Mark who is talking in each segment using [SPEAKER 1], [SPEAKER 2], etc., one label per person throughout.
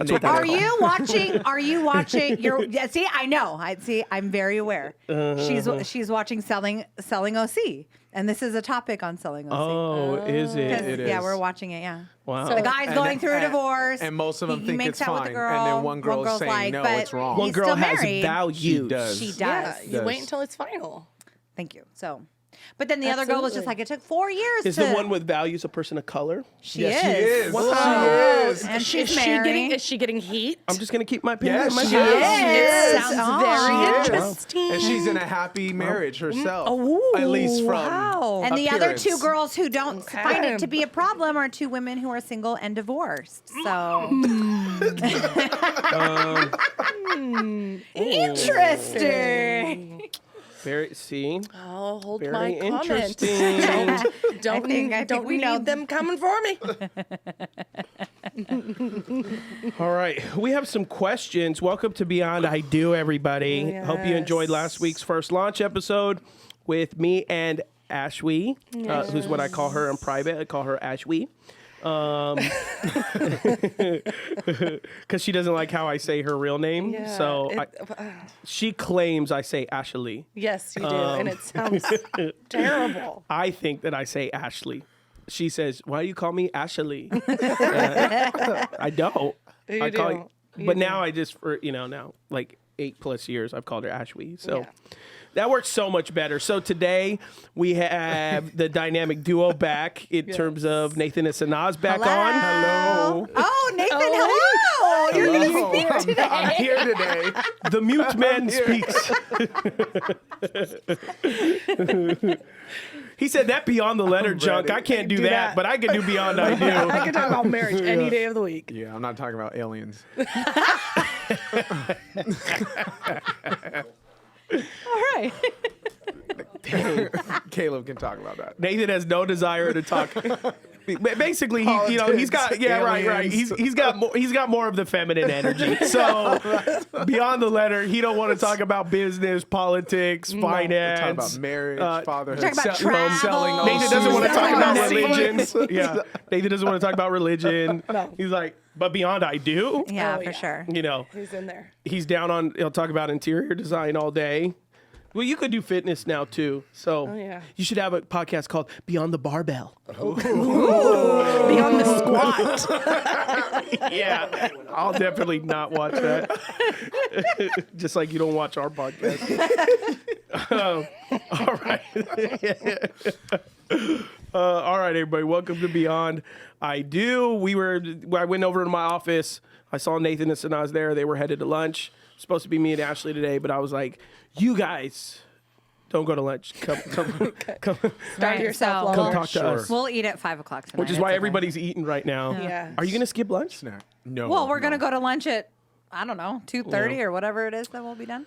[SPEAKER 1] That's what
[SPEAKER 2] Are you watching? Are you watching? See, I know. I'm very aware. She's watching Selling OC, and this is a topic on Selling OC.
[SPEAKER 1] Oh, is it?
[SPEAKER 3] It
[SPEAKER 2] Yeah,
[SPEAKER 3] is.
[SPEAKER 2] we're watching it. Yeah.
[SPEAKER 1] Wow.
[SPEAKER 2] So the guy's going through a divorce,
[SPEAKER 3] and most of them
[SPEAKER 2] he
[SPEAKER 3] think
[SPEAKER 2] makes
[SPEAKER 3] it's
[SPEAKER 2] out with
[SPEAKER 3] fine,
[SPEAKER 2] the girl,
[SPEAKER 3] and then one girl's
[SPEAKER 2] girl's
[SPEAKER 3] saying
[SPEAKER 2] like,
[SPEAKER 3] no,
[SPEAKER 2] but
[SPEAKER 3] it's wrong.
[SPEAKER 1] One
[SPEAKER 2] he's
[SPEAKER 1] girl
[SPEAKER 2] still
[SPEAKER 1] has
[SPEAKER 2] married.
[SPEAKER 1] values.
[SPEAKER 3] She does.
[SPEAKER 2] She does.
[SPEAKER 4] Yeah, you
[SPEAKER 3] Does.
[SPEAKER 4] wait until it's final.
[SPEAKER 2] Thank you. So, but then the other girl was just
[SPEAKER 4] Absolutely.
[SPEAKER 2] like, it took 4 years.
[SPEAKER 1] Is
[SPEAKER 2] to...
[SPEAKER 1] the one with values a person of color?
[SPEAKER 2] She
[SPEAKER 3] Yes,
[SPEAKER 2] is.
[SPEAKER 3] she is.
[SPEAKER 1] Wow.
[SPEAKER 3] She is.
[SPEAKER 2] And she's
[SPEAKER 4] Is she
[SPEAKER 2] married.
[SPEAKER 4] getting heat?
[SPEAKER 1] I'm just gonna keep my opinion.
[SPEAKER 3] Yes,
[SPEAKER 1] to myself.
[SPEAKER 3] she is.
[SPEAKER 4] It
[SPEAKER 2] Yes.
[SPEAKER 4] sounds
[SPEAKER 2] Oh.
[SPEAKER 4] very
[SPEAKER 3] She is.
[SPEAKER 4] interesting.
[SPEAKER 3] And she's in a happy marriage herself.
[SPEAKER 4] Oh,
[SPEAKER 3] at least from
[SPEAKER 4] wow.
[SPEAKER 2] And the other two
[SPEAKER 3] appearance.
[SPEAKER 2] girls who don't find it to be a problem are two women who are single and divorced. So interesting.
[SPEAKER 1] Very. See.
[SPEAKER 4] I'll hold
[SPEAKER 1] Very
[SPEAKER 4] my comment.
[SPEAKER 1] interesting.
[SPEAKER 4] Don't
[SPEAKER 2] I think we
[SPEAKER 4] need
[SPEAKER 2] know.
[SPEAKER 4] them coming for me.
[SPEAKER 1] All right, we have some questions. Welcome to Beyond I Do, everybody. Hope you enjoyed last week's first launch episode with me and Ashlee, who's what I call her in private. I call her Ashlee. Because she doesn't like how I say her real name.
[SPEAKER 4] Yeah,
[SPEAKER 1] So she claims I say Ashlee.
[SPEAKER 4] Yes, you do, and it sounds terrible.
[SPEAKER 1] I think that I say Ashlee. She says, "Why do you call me Ashlee?" I don't.
[SPEAKER 4] You
[SPEAKER 1] I call
[SPEAKER 4] do.
[SPEAKER 1] you-
[SPEAKER 4] You
[SPEAKER 1] but
[SPEAKER 4] do.
[SPEAKER 1] now I just now like 8+ years I've called her Ashlee. So
[SPEAKER 4] Yeah.
[SPEAKER 1] that works so much better. So today we have the dynamic duo back in terms of Nathan and Sanaz back on.
[SPEAKER 3] Hello.
[SPEAKER 2] Oh, Nathan, hello. You're going to speak today.
[SPEAKER 3] I'm here today.
[SPEAKER 1] The mute man speaks. He said that beyond the letter junk. I can't do
[SPEAKER 4] Do
[SPEAKER 1] that,
[SPEAKER 4] that.
[SPEAKER 1] but I can do beyond I do.
[SPEAKER 4] I can talk about marriage any day of the week.
[SPEAKER 3] Yeah, I'm not talking about aliens.
[SPEAKER 2] All right.
[SPEAKER 3] Caleb can talk about that.
[SPEAKER 1] Nathan has no desire to talk. Basically, he's got right. He's got more of the feminine energy. So beyond the letter, he don't want to talk about business, politics, finance.
[SPEAKER 3] Talk about marriage, fatherhood,
[SPEAKER 2] Talk about
[SPEAKER 3] selling
[SPEAKER 2] travel.
[SPEAKER 3] all
[SPEAKER 1] Nathan doesn't want to talk
[SPEAKER 4] Selling
[SPEAKER 1] about
[SPEAKER 4] Netflix.
[SPEAKER 1] religion. Yeah, Nathan doesn't want to talk about religion.
[SPEAKER 4] No.
[SPEAKER 1] He's like, but beyond I do.
[SPEAKER 2] Yeah,
[SPEAKER 4] Oh,
[SPEAKER 2] for
[SPEAKER 4] yeah.
[SPEAKER 2] sure.
[SPEAKER 4] Who's in there?
[SPEAKER 1] He's down on. He'll talk about interior design all day. Well, you could do fitness now too. So
[SPEAKER 4] yeah.
[SPEAKER 1] you should have a podcast called Beyond the Barbell.
[SPEAKER 4] Beyond the squat.
[SPEAKER 1] Yeah, I'll definitely not watch that. Just like you don't watch our podcast. All right. All right, everybody. Welcome to Beyond I Do. I went over to my office. I saw Nathan and Sanaz there. They were headed to lunch. Supposed to be me and Ashlee today, but I was like, you guys don't go to lunch. Come.
[SPEAKER 4] Start yourself.
[SPEAKER 2] So
[SPEAKER 1] Come talk to us.
[SPEAKER 2] we'll eat at 5 o'clock tonight.
[SPEAKER 1] Which is
[SPEAKER 2] It's
[SPEAKER 1] why
[SPEAKER 2] okay.
[SPEAKER 1] everybody's eating right now.
[SPEAKER 4] Yeah.
[SPEAKER 1] Are you going to skip lunch?
[SPEAKER 3] Snack. No.
[SPEAKER 2] Well, we're
[SPEAKER 3] no.
[SPEAKER 2] going to go to lunch at, I don't know, 2:30
[SPEAKER 1] Yeah.
[SPEAKER 2] or whatever it is that will be done.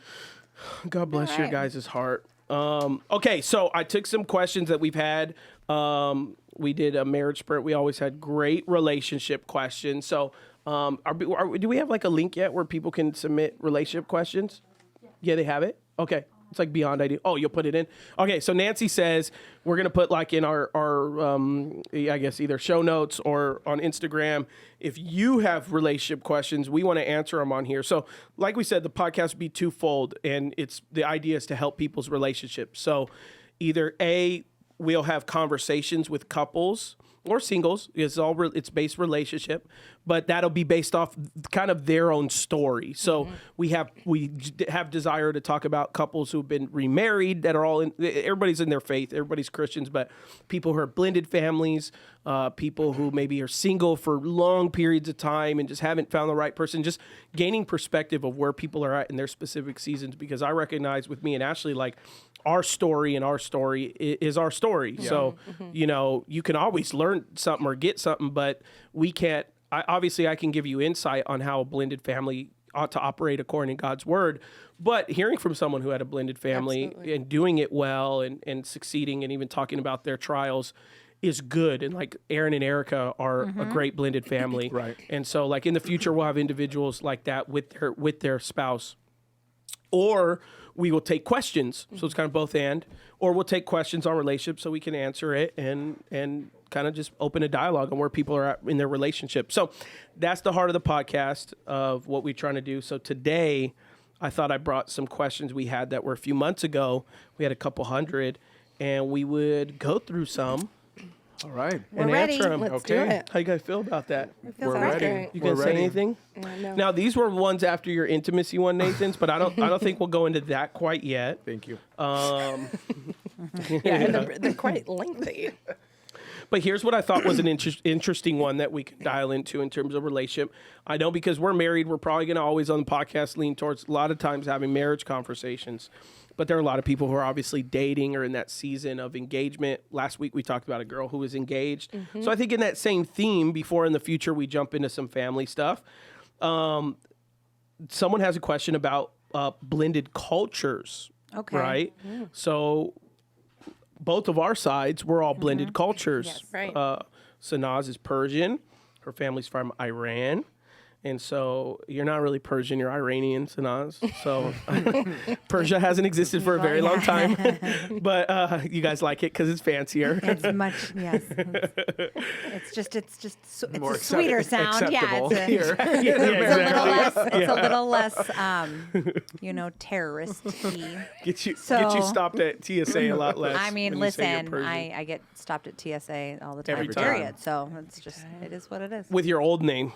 [SPEAKER 1] God bless
[SPEAKER 2] All
[SPEAKER 1] your
[SPEAKER 2] right.
[SPEAKER 1] guys' heart. Okay, so I took some questions that we've had. We did a marriage sprint. We always had great relationship questions. So do we have like a link yet where people can submit relationship questions? Yeah, they have it? Okay. It's like Beyond Idea. Oh, you'll put it in? Okay, so Nancy says we're going to put like in our I guess either show notes or on Instagram. If you have relationship questions, we want to answer them on here. So like we said, the podcast would be twofold, and the idea is to help people's relationships. So either A, we'll have conversations with couples or singles. It's based relationship, but that'll be based off kind of their own story. So we have desire to talk about couples who've been remarried that are everybody's in their faith, everybody's Christians, but people who are blended families, people who maybe are single for long periods of time and just haven't found the right person, just gaining perspective of where people are at in their specific seasons. Because I recognize with me and Ashlee, like, our story is our story. Yeah. So, you can always learn something or get something, but we can't. Obviously, I can give you insight on how a blended family ought to operate according to God's word. But hearing from someone who had a blended family
[SPEAKER 4] Absolutely.
[SPEAKER 1] and doing it well and succeeding and even talking about their trials is good. And like Aaron and Erica are a great blended family.
[SPEAKER 3] Right.
[SPEAKER 1] And so like in the future, we'll have individuals like that with their spouse. or we will take questions. So it's kind of both and, or we'll take questions on relationships so we can answer it and kind of just open a dialogue on where people are at in their relationship. So that's the heart of the podcast of what we're trying to do. So today I thought I brought some questions we had that were a few months ago. We had a couple hundred, and we would go through some.
[SPEAKER 3] All right.
[SPEAKER 2] We're
[SPEAKER 1] and
[SPEAKER 2] ready.
[SPEAKER 1] answer them.
[SPEAKER 4] Let's do it.
[SPEAKER 1] How you guys feel about that?
[SPEAKER 2] Feels
[SPEAKER 3] We're
[SPEAKER 2] great.
[SPEAKER 3] ready.
[SPEAKER 1] You
[SPEAKER 3] We're
[SPEAKER 1] gonna say
[SPEAKER 3] ready.
[SPEAKER 1] anything?
[SPEAKER 4] No.
[SPEAKER 1] Now these were ones after your intimacy one, Nathan's, but I don't think we'll go into that quite yet.
[SPEAKER 3] Thank you.
[SPEAKER 4] Yeah, and they're quite lengthy.
[SPEAKER 1] But here's what I thought was an interesting one that we can dial into in terms of relationship. I know because we're married, we're probably going to always on the podcast lean towards a lot of times having marriage conversations. But there are a lot of people who are obviously dating or in that season of engagement. Last week we talked about a girl who was engaged. So I think in that same theme, before in the future we jump into some family stuff, someone has a question about blended cultures.
[SPEAKER 2] Okay.
[SPEAKER 1] Right? So both of our sides, we're all blended cultures.
[SPEAKER 4] Yes, right.
[SPEAKER 1] Sanaz is Persian. Her family's from Iran. And so you're not really Persian, you're Iranian, Sanaz. So Persia hasn't existed for a very long time. But you guys like it because it's fancier.
[SPEAKER 2] It's much, yes. It's
[SPEAKER 3] More
[SPEAKER 2] a sweeter sound. Yeah,
[SPEAKER 3] acceptable
[SPEAKER 2] it's
[SPEAKER 3] here.
[SPEAKER 2] it's a little less, terrorist-y.
[SPEAKER 1] Get you
[SPEAKER 2] So-
[SPEAKER 1] stopped at TSA a lot less.
[SPEAKER 2] I mean,
[SPEAKER 1] when you say you're
[SPEAKER 2] listen,
[SPEAKER 1] Persian.
[SPEAKER 2] I get stopped at TSA all the time,
[SPEAKER 1] Every time.
[SPEAKER 2] period. So it's just, it is what it is.
[SPEAKER 1] With your old name.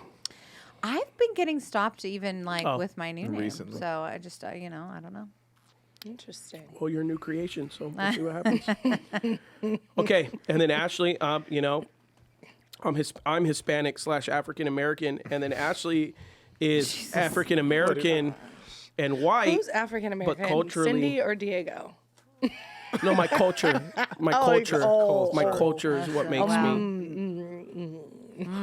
[SPEAKER 2] I've been getting stopped even
[SPEAKER 1] Oh,
[SPEAKER 2] with my new name.
[SPEAKER 3] recently.
[SPEAKER 2] So I just, I don't know.
[SPEAKER 4] Interesting.
[SPEAKER 1] Well, you're a new creation, so we'll see what happens. Okay, and then Ashlee, I'm Hispanic / African American, and then Ashlee is African American and white.
[SPEAKER 4] Who's African American?
[SPEAKER 1] culturally-
[SPEAKER 4] Cindy or Diego?
[SPEAKER 1] No, my culture, my culture is what makes me.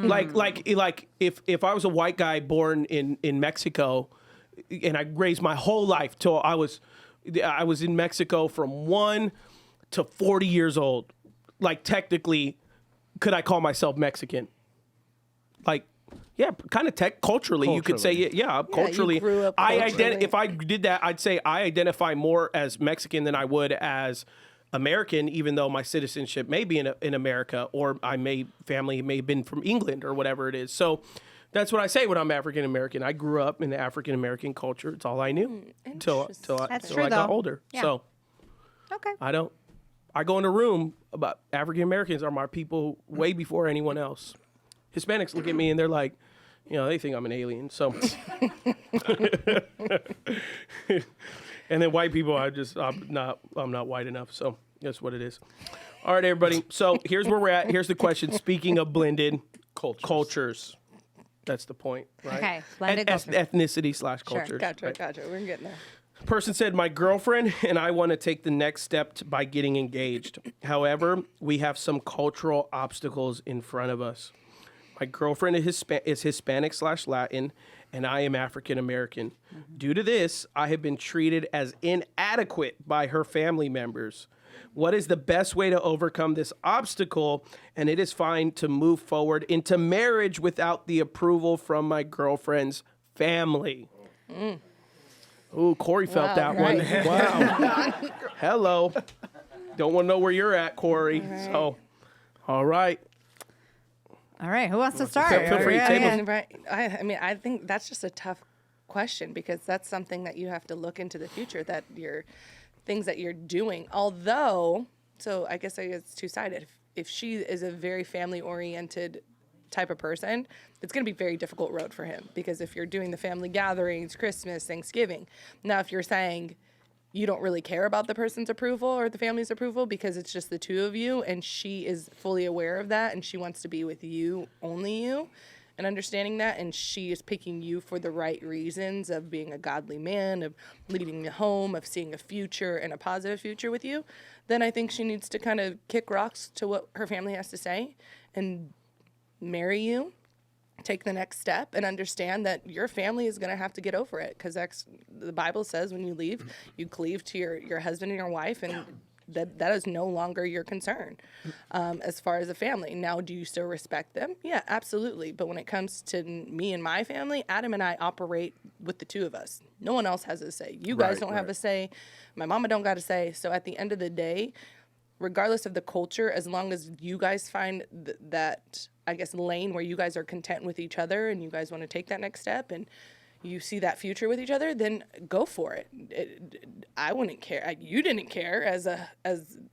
[SPEAKER 1] Like if I was a white guy born in Mexico, and I raised my whole life till I was in Mexico from 1 to 40 years old. Like technically, could I call myself Mexican? Like, yeah, kind of culturally, you could say culturally.
[SPEAKER 4] you grew up culturally.
[SPEAKER 1] If I did that, I'd say I identify more as Mexican than I would as American, even though my citizenship may be in America, or family may have been from England or whatever it is. So that's what I say when I'm African American. I grew up in the African American culture. It's all I knew until
[SPEAKER 2] That's
[SPEAKER 1] I
[SPEAKER 2] true,
[SPEAKER 1] got
[SPEAKER 2] though.
[SPEAKER 1] older.
[SPEAKER 2] Yeah.
[SPEAKER 1] So
[SPEAKER 2] Okay.
[SPEAKER 1] I go in a room about African Americans are my people way before anyone else. Hispanics look at me and they're like, they think I'm an alien. So, and then white people, I'm not white enough. So that's what it is. All right, everybody. So here's where we're at. Here's the question. Speaking of blended cultures, that's the point, right?
[SPEAKER 2] Okay, blended cultures.
[SPEAKER 1] Ethnicity / cultures.
[SPEAKER 4] Gotcha. We're getting there.
[SPEAKER 1] Person said, my girlfriend and I want to take the next step by getting engaged. However, we have some cultural obstacles in front of us. My girlfriend is Hispanic / Latin, and I am African American. Due to this, I have been treated as inadequate by her family members. What is the best way to overcome this obstacle? And it is fine to move forward into marriage without the approval from my girlfriend's family. Ooh, Corey felt that one. Wow. Hello. Don't want to know where you're at, Corey. So, all right.
[SPEAKER 2] All right. Who wants to start?
[SPEAKER 1] Feel free to table.
[SPEAKER 4] Right. I think that's just a tough question because that's something that you have to look into the future, that things that you're doing. Although, so I guess it's two-sided. If she is a very family-oriented type of person, it's going to be a very difficult road for him, because if you're doing the family gatherings, Christmas, Thanksgiving, now if you're saying you don't really care about the person's approval or the family's approval because it's just the two of you and she is fully aware of that and she wants to be with you, only you, and understanding that, and she is picking you for the right reasons of being a godly man, of leading the home, of seeing a future and a positive future with you, then I think she needs to kind of kick rocks to what her family has to say and marry you, take the next step, and understand that your family is going to have to get over it, because the Bible says when you leave, you cleave to your husband and your wife, and that is no longer your concern as far as a family. Now, do you still respect them? Yeah, absolutely. But when it comes to me and my family, Adam and I operate with the two of us. No one else has a say. You guys don't have a say. My mama don't got a say. So at the end of the day, regardless of the culture, as long as you guys find that, I guess, lane where you guys are content with each other and you guys want to take that next step and you see that future with each other, then go for it. I wouldn't care. You didn't care as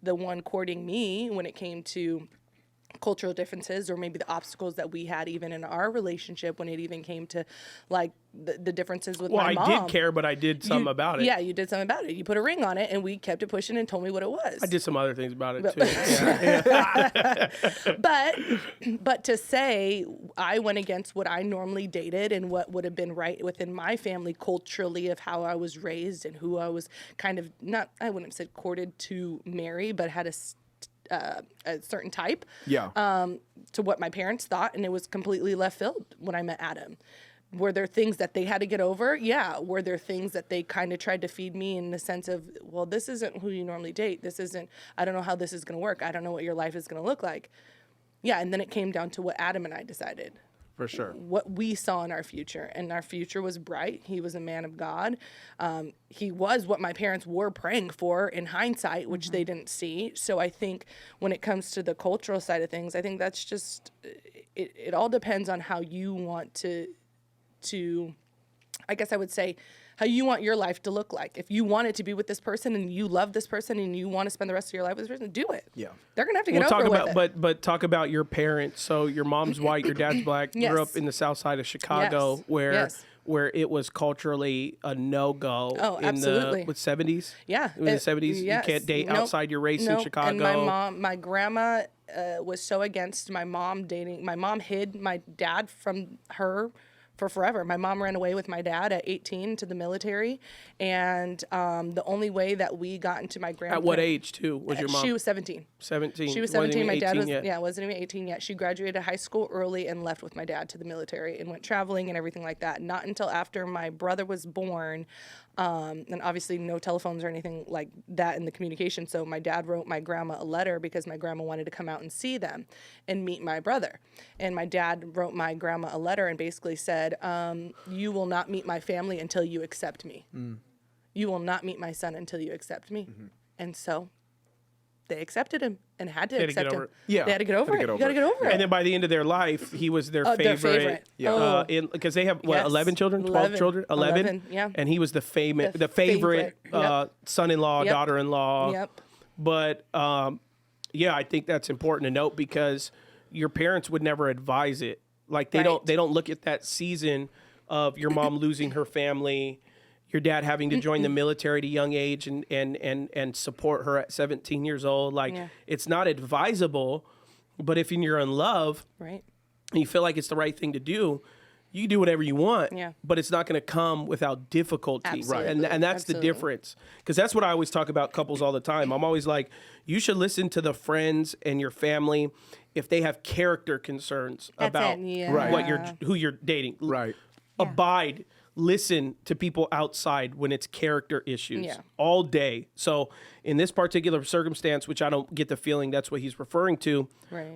[SPEAKER 4] the one courting me when it came to cultural differences or maybe the obstacles that we had even in our relationship when it even came to like the differences with my mom.
[SPEAKER 1] Well, I did care, but I did something about it.
[SPEAKER 4] Yeah, you did something about it. You put a ring on it and we kept it pushing and told me what it was.
[SPEAKER 1] I did some other things about it too.
[SPEAKER 4] But to say I went against what I normally dated and what would have been right within my family culturally of how I was raised and who I was kind of not, I wouldn't have said courted to marry, but had a certain type to what my parents thought, and it was completely left field when I met Adam. Were there things that they had to get over? Yeah. Were there things that they kind of tried to feed me in the sense of, well, this isn't who you normally date. This isn't, I don't know how this is going to work. I don't know what your life is going to look like. Yeah, and then it came down to what Adam and I decided.
[SPEAKER 3] For sure.
[SPEAKER 4] What we saw in our future. And our future was bright. He was a man of God. He was what my parents were praying for in hindsight, which they didn't see. So I think when it comes to the cultural side of things, I think that's just, it all depends on how you want to, I guess I would say, how you want your life to look like. If you want it to be with this person and you love this person and you want to spend the rest of your life with this person, do it.
[SPEAKER 3] Yeah.
[SPEAKER 4] They're going to have to get over with it.
[SPEAKER 1] But talk about your parents. So your mom's white, your dad's black, grew up in the south side of Chicago where it was culturally a no-go in the 70s?
[SPEAKER 4] Yeah.
[SPEAKER 1] In the 70s?
[SPEAKER 4] Yes.
[SPEAKER 1] You can't date outside your race in Chicago.
[SPEAKER 4] And my grandma was so against my mom dating. My mom hid my dad from her for forever. My mom ran away with my dad at 18 to the military, and the only way that we got into my grandparents...
[SPEAKER 1] At what age, too, was your mom?
[SPEAKER 4] She was 17.
[SPEAKER 1] 17.
[SPEAKER 4] She was 17. My dad was
[SPEAKER 1] yet.
[SPEAKER 4] wasn't even 18 yet. She graduated high school early and left with my dad to the military and went traveling and everything like that. Not until after my brother was born, and obviously no telephones or anything like that in the communication. So my dad wrote my grandma a letter because my grandma wanted to come out and see them and meet my brother. And my dad wrote my grandma a letter and basically said, you will not meet my family until you accept me. You will not meet my son until you accept me. And so they accepted him and had to accept him.
[SPEAKER 3] Yeah.
[SPEAKER 4] They had to get over it. You got to get over it.
[SPEAKER 1] And then by the end of their life, he was their
[SPEAKER 4] Their
[SPEAKER 1] favorite.
[SPEAKER 4] favorite.
[SPEAKER 1] Because they have,
[SPEAKER 4] Yes.
[SPEAKER 1] 11 children? 12 children? 11?
[SPEAKER 4] Yeah.
[SPEAKER 1] And he was the favorite
[SPEAKER 4] favorite. Yep.
[SPEAKER 1] son-in-law,
[SPEAKER 4] Yep.
[SPEAKER 1] daughter-in-law.
[SPEAKER 4] Yep.
[SPEAKER 1] But, yeah, I think that's important to note because your parents would never advise it. Like, they don't look at that season of your mom losing her family, your dad having to join the military at a young age and support her at 17 years old. Like, it's not advisable, but if you're in love
[SPEAKER 4] Right.
[SPEAKER 1] and you feel like it's the right thing to do, you do whatever you want, but it's not going to come without difficulty.
[SPEAKER 4] Absolutely.
[SPEAKER 1] And that's
[SPEAKER 4] Absolutely.
[SPEAKER 1] the difference. Because that's what I always talk about couples all the time. I'm always like, you should listen to the friends and your family if they have character concerns about who you're dating.
[SPEAKER 3] Right.
[SPEAKER 1] Abide. Listen to people outside when it's character issues all day. So in this particular circumstance, which I don't get the feeling that's what he's referring to,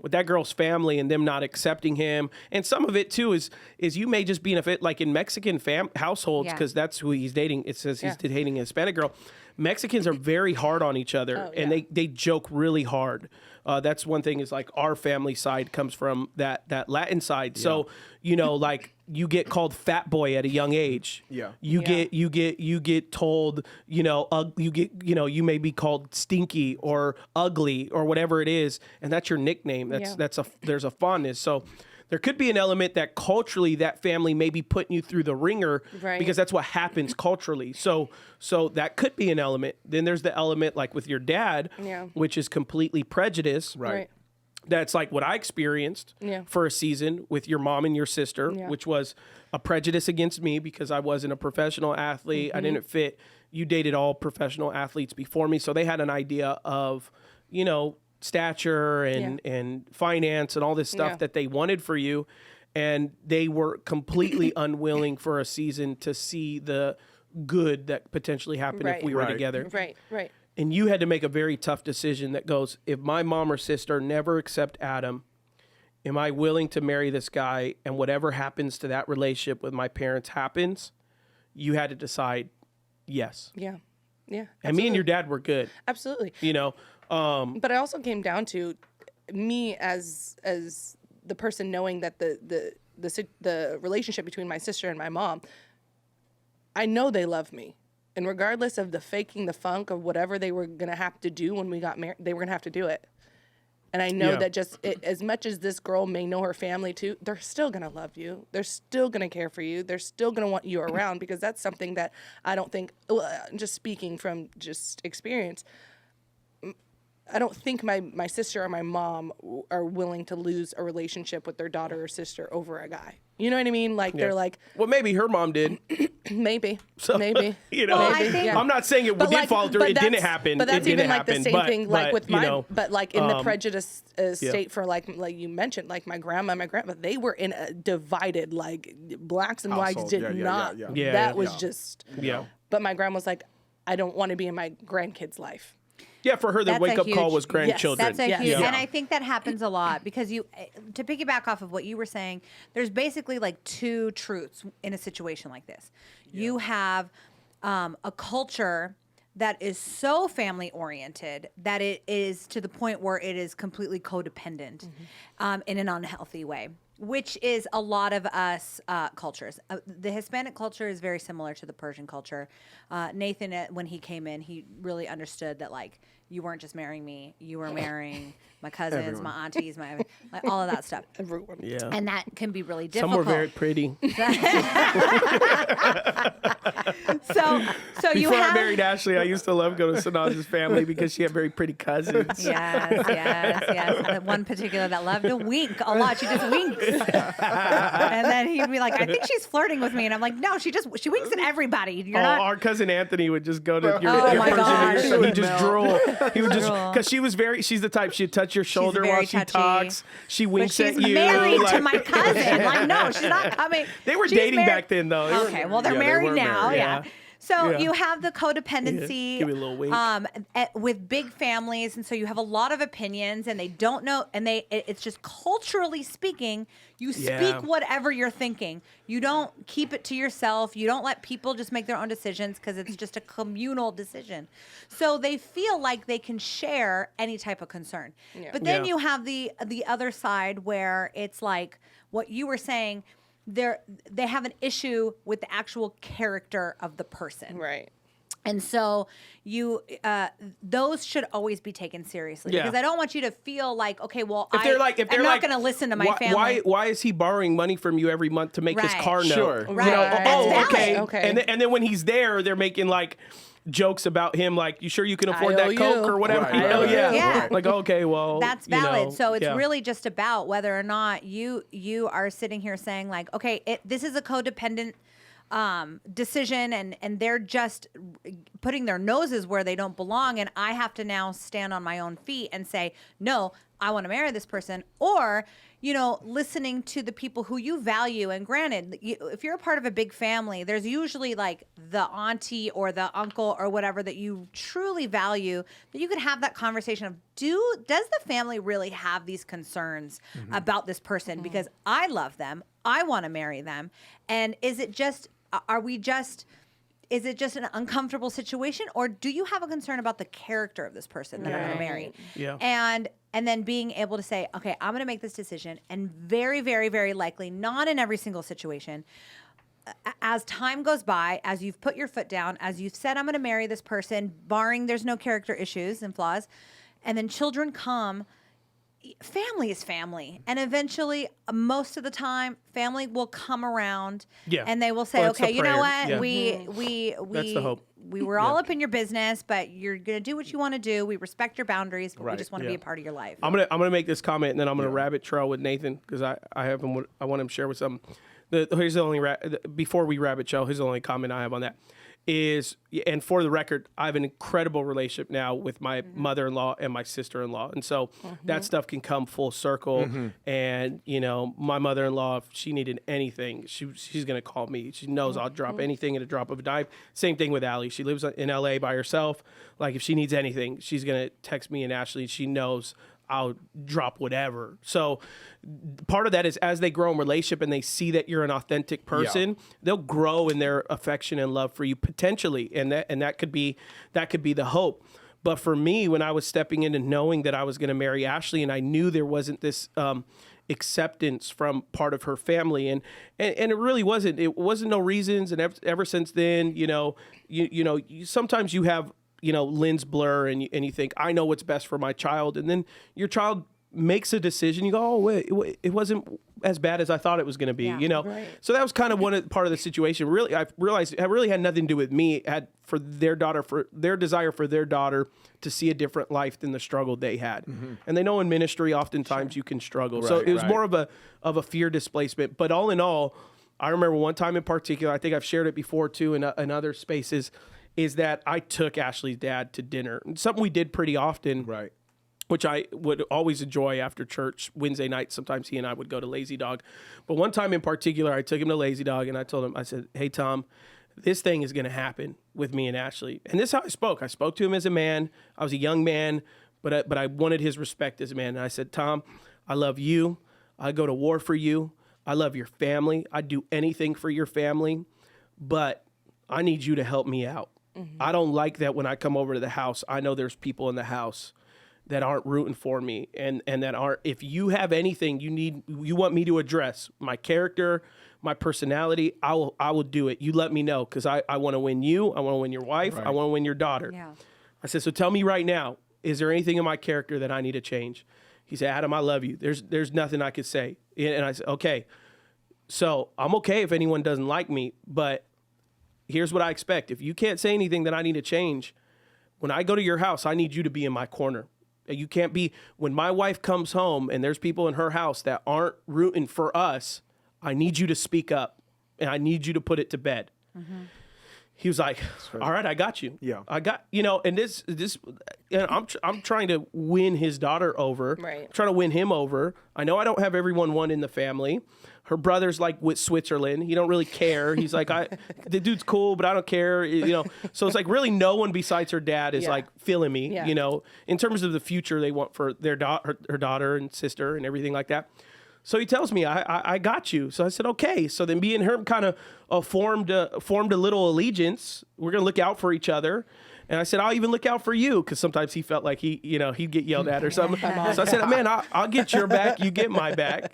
[SPEAKER 1] with that girl's family and them not accepting him, and some of it too is you may just be in a fit like in Mexican households because that's who he's dating. It says he's dating a Hispanic girl. Mexicans are very hard on each other and they joke really hard. That's one thing is like our family side comes from that Latin side. So, you know, like you get called fat boy at a young age.
[SPEAKER 3] Yeah.
[SPEAKER 1] You get told, you know, you may be called stinky or ugly or whatever it is. And that's your nickname. There's a fondness. So there could be an element that culturally that family may be putting you through the ringer because that's what happens culturally. So that could be an element. Then there's the element like with your dad, which is completely prejudice.
[SPEAKER 3] Right.
[SPEAKER 1] That's like what I experienced for a season with your mom and your sister, which was a prejudice against me because I wasn't a professional athlete. I didn't fit. You dated all professional athletes before me. So they had an idea of, you know, stature and finance and all this stuff that they wanted for you. And they were completely unwilling for a season to see the good that potentially happened if we were together.
[SPEAKER 4] Right.
[SPEAKER 1] and you had to make a very tough decision that goes, if my mom or sister never accept Adam, am I willing to marry this guy? And whatever happens to that relationship with my parents happens, you had to decide yes.
[SPEAKER 4] Yeah. Yeah.
[SPEAKER 1] And me and your dad were good.
[SPEAKER 4] Absolutely.
[SPEAKER 1] You know,
[SPEAKER 4] but it also came down to me as the person knowing that the relationship between my sister and my mom, I know they love me. And regardless of the faking the funk of whatever they were going to have to do when we got married, they were going to have to do it. And I know that as much as this girl may know her family too, they're still going to love you. They're still going to care for you. They're still going to want you around, because that's something that I don't think, just speaking from just experience, I don't think my sister or my mom are willing to lose a relationship with their daughter or sister over a guy. You know what I mean? Like, they're like...
[SPEAKER 1] Well, maybe her mom did.
[SPEAKER 4] Maybe.
[SPEAKER 1] So,
[SPEAKER 4] maybe.
[SPEAKER 1] You know,
[SPEAKER 2] Well, I think-
[SPEAKER 1] I'm not saying it did fall through. It didn't happen.
[SPEAKER 4] But that's
[SPEAKER 1] it
[SPEAKER 4] even
[SPEAKER 1] didn't
[SPEAKER 4] like
[SPEAKER 1] happen,
[SPEAKER 4] the same thing, like with
[SPEAKER 1] you
[SPEAKER 4] my...
[SPEAKER 1] know,
[SPEAKER 4] but like in the prejudice state for like you mentioned, like my grandma, my grandpa, they were in a divided, like blacks and whites
[SPEAKER 3] Household.
[SPEAKER 4] did not.
[SPEAKER 1] Yeah,
[SPEAKER 4] that
[SPEAKER 1] yeah.
[SPEAKER 4] was just...
[SPEAKER 1] Yeah.
[SPEAKER 4] But my grandma was like, I don't want to be in my grandkids' life.
[SPEAKER 1] Yeah, for her, the
[SPEAKER 2] That's a
[SPEAKER 1] wake-up call
[SPEAKER 2] huge-
[SPEAKER 1] was grandchildren.
[SPEAKER 2] That's a
[SPEAKER 4] Yes.
[SPEAKER 2] huge,
[SPEAKER 1] Yeah.
[SPEAKER 2] and I think that happens a lot because to piggyback off of what you were saying, there's basically like two truths in a situation like this. You have a culture that is so family oriented that it is to the point where it is completely codependent in an unhealthy way, which is a lot of us cultures. The Hispanic culture is very similar to the Persian culture. Nathan, when he came in, he really understood that, like, you weren't just marrying me, you were marrying my cousins,
[SPEAKER 3] Everyone.
[SPEAKER 2] my aunties, like all of that stuff.
[SPEAKER 4] Everyone.
[SPEAKER 1] Yeah.
[SPEAKER 2] And that can be really
[SPEAKER 1] Some
[SPEAKER 2] difficult.
[SPEAKER 1] were very pretty.
[SPEAKER 2] So you
[SPEAKER 1] Before I
[SPEAKER 2] have
[SPEAKER 1] married Ashlee, I used to love going to Sanaz's family because she had very pretty cousins.
[SPEAKER 2] Yes. And one particular that loved to wink a lot. She just winks. And then he'd be like, I think she's flirting with me. And I'm like, no, she winks at everybody. You're not.
[SPEAKER 1] Our cousin Anthony would just go to your
[SPEAKER 2] my
[SPEAKER 1] person
[SPEAKER 2] gosh.
[SPEAKER 1] and he'd just
[SPEAKER 3] Melt.
[SPEAKER 1] drool. He would just,
[SPEAKER 2] Drool.
[SPEAKER 1] because she's the type, she'd touch your shoulder
[SPEAKER 2] very
[SPEAKER 1] while she
[SPEAKER 2] touchy.
[SPEAKER 1] talks. She
[SPEAKER 2] But
[SPEAKER 1] winks
[SPEAKER 2] she's
[SPEAKER 1] at you.
[SPEAKER 2] married to
[SPEAKER 1] like-
[SPEAKER 2] my cousin. Like, no, she's not coming.
[SPEAKER 1] They were
[SPEAKER 2] She's
[SPEAKER 1] dating
[SPEAKER 2] married-
[SPEAKER 1] back then, though. They were-
[SPEAKER 2] Okay, well, they're
[SPEAKER 3] Yeah, they
[SPEAKER 2] married
[SPEAKER 3] were
[SPEAKER 2] now.
[SPEAKER 3] married.
[SPEAKER 2] Yeah.
[SPEAKER 1] Yeah.
[SPEAKER 2] So
[SPEAKER 1] Yeah.
[SPEAKER 2] you have the codependency.
[SPEAKER 1] Yeah. Give me a little wink.
[SPEAKER 2] With big families, and so you have a lot of opinions, and they don't know, and it's just culturally speaking, you
[SPEAKER 1] Yeah.
[SPEAKER 2] speak whatever you're thinking. You don't keep it to yourself. You don't let people just make their own decisions because it's just a communal decision. So they feel like they can share any type of concern.
[SPEAKER 4] Yeah.
[SPEAKER 2] But then
[SPEAKER 1] Yeah.
[SPEAKER 2] you have the other side where it's like what you were saying. They have an issue with the actual character of the person.
[SPEAKER 4] Right.
[SPEAKER 2] And so those should always be taken seriously,
[SPEAKER 1] Yeah.
[SPEAKER 2] because I don't want you to feel like, okay, well,
[SPEAKER 1] If they're like,
[SPEAKER 2] I'm not going to listen to my
[SPEAKER 1] why,
[SPEAKER 2] family.
[SPEAKER 1] Why is he borrowing money from you every month to make his
[SPEAKER 2] Right.
[SPEAKER 1] car note?
[SPEAKER 3] Sure.
[SPEAKER 1] You
[SPEAKER 2] Right.
[SPEAKER 1] know,
[SPEAKER 2] That's
[SPEAKER 1] oh,
[SPEAKER 2] valid.
[SPEAKER 1] okay.
[SPEAKER 4] Okay.
[SPEAKER 1] And then when he's there, they're making like jokes about him, like, you sure you can afford
[SPEAKER 4] I
[SPEAKER 1] that
[SPEAKER 4] owe
[SPEAKER 1] Coke
[SPEAKER 4] you.
[SPEAKER 1] or whatever?
[SPEAKER 3] Right,
[SPEAKER 1] Oh,
[SPEAKER 3] right,
[SPEAKER 1] yeah.
[SPEAKER 3] right.
[SPEAKER 2] Yeah.
[SPEAKER 1] Like, okay, well,
[SPEAKER 2] That's
[SPEAKER 1] you
[SPEAKER 2] valid.
[SPEAKER 1] know,
[SPEAKER 2] So it's
[SPEAKER 1] yeah.
[SPEAKER 2] really just about whether or not you are sitting here saying like, okay, this is a codependent decision, and they're just putting their noses where they don't belong, and I have to now stand on my own feet and say, no, I want to marry this person. Or, listening to the people who you value. And granted, if you're a part of a big family, there's usually like the auntie or the uncle or whatever that you truly value, that you could have that conversation of, does the family really have these concerns about this person? Because I love them, I want to marry them. And is it just an uncomfortable situation, or do you have a concern about the character of this person that I'm going to marry?
[SPEAKER 1] Yeah.
[SPEAKER 2] And then being able to say, okay, I'm going to make this decision, and very, very, very likely, not in every single situation, as time goes by, as you've put your foot down, as you've said, I'm going to marry this person, barring there's no character issues and flaws, and then children come, family is family. And eventually, most of the time, family will come around,
[SPEAKER 1] Yeah.
[SPEAKER 2] and they will say,
[SPEAKER 1] Well, it's the
[SPEAKER 2] okay, you know
[SPEAKER 1] prayer.
[SPEAKER 2] what?
[SPEAKER 1] Yeah.
[SPEAKER 2] We
[SPEAKER 1] That's the hope.
[SPEAKER 2] We were all up in your business, but you're going to do what you want to do. We respect your boundaries, but we
[SPEAKER 3] Right.
[SPEAKER 2] just want to
[SPEAKER 1] Yeah.
[SPEAKER 2] be a part of your life.
[SPEAKER 1] I'm gonna make this comment, and then I'm gonna rabbit trail with Nathan, because I want him to share with something. Here's the only before we rabbit trail. Here's the only comment I have on that is, and for the record, I have an incredible relationship now with my mother-in-law and my sister-in-law. And so that stuff can come full circle. And, you know, my mother-in-law, if she needed anything, she's going to call me. She knows I'll drop anything at a drop of a dime. Same thing with Allie. She lives in LA by herself. Like if she needs anything, she's going to text me and Ashlee. She knows I'll drop whatever. So part of that is as they grow in relationship and they see that you're an authentic person, they'll grow in their affection and love for you potentially. And that could be the hope. But for me, when I was stepping into knowing that I was going to marry Ashlee and I knew there wasn't this acceptance from part of her family, and it really wasn't. It wasn't no reasons. And ever since then, sometimes you have lens blur and you think, I know what's best for my child. And then your child makes a decision. You go, oh, wait, it wasn't as bad as I thought it was going to be, Right. So that was kind of part of the situation. Really, I realized it really had nothing to do with me. It had for their desire for their daughter to see a different life than the struggle they had. And they know in ministry, oftentimes you can struggle. Right, so it was more of a fear displacement. But all in all, I remember one time in particular, I think I've shared it before too in other spaces, is that I took Ashlee's dad to dinner. Something we did pretty often,
[SPEAKER 3] Right.
[SPEAKER 1] which I would always enjoy after church Wednesday night. Sometimes he and I would go to Lazy Dog. But one time in particular, I took him to Lazy Dog and I told him, I said, hey, Tom, this thing is going to happen with me and Ashlee. And this is how I spoke. I spoke to him as a man. I was a young man, but I wanted his respect as a man. And I said, Tom, I love you. I go to war for you. I love your family. I'd do anything for your family, but I need you to help me out. I don't like that when I come over to the house, I know there's people in the house that aren't rooting for me and that aren't, if you have anything you want me to address, my character, my personality, I will do it. You let me know because I want to win you. I want to win your wife. Right. I want to win your daughter. Yeah. I said, so tell me right now, is there anything in my character that I need to change? He said, Adam, I love you. There's nothing I could say. And I said, okay, so I'm okay if anyone doesn't like me, but here's what I expect. If you can't say anything that I need to change, when I go to your house, I need you to be in my corner. You can't be, when my wife comes home and there's people in her house that aren't rooting for us, I need you to speak up and I need you to put it to bed. He was like, all right, I got you. Yeah. I got, and this, I'm trying to win his daughter over. Right. I'm trying to win him over. I know I don't have everyone won in the family. Her brother's like with Switzerland. He don't really care. He's like, the dude's cool, but I don't care. So it's like really no one besides her dad is like feeling me, in terms of the future they want for their her daughter and sister and everything like that. So he tells me, I got you. So I said, okay. So then me and her kind of formed a little allegiance. We're going to look out for each other. And I said, I'll even look out for you. Because sometimes he felt like he'd get yelled at or something. So I said, man, I'll get your back. You get my back,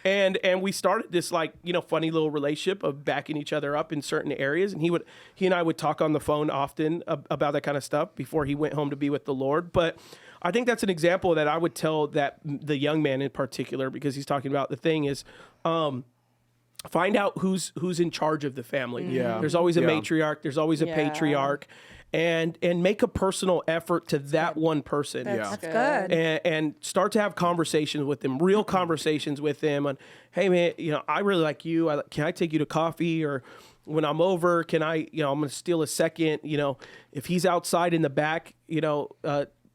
[SPEAKER 1] And we started this funny little relationship of backing each other up in certain areas. And he and I would talk on the phone often about that kind of stuff before he went home to be with the Lord. But I think that's an example that I would tell the young man in particular, because he's talking about the thing is, find out who's in charge of the family. Yeah. There's always a matriarch. There's always a patriarch. And make a personal effort to that one person.
[SPEAKER 2] That's good.
[SPEAKER 1] And start to have conversations with them, real conversations with them on, hey man, I really like you. Can I take you to coffee? Or when I'm over, can I'm going to steal a second, if he's outside in the back,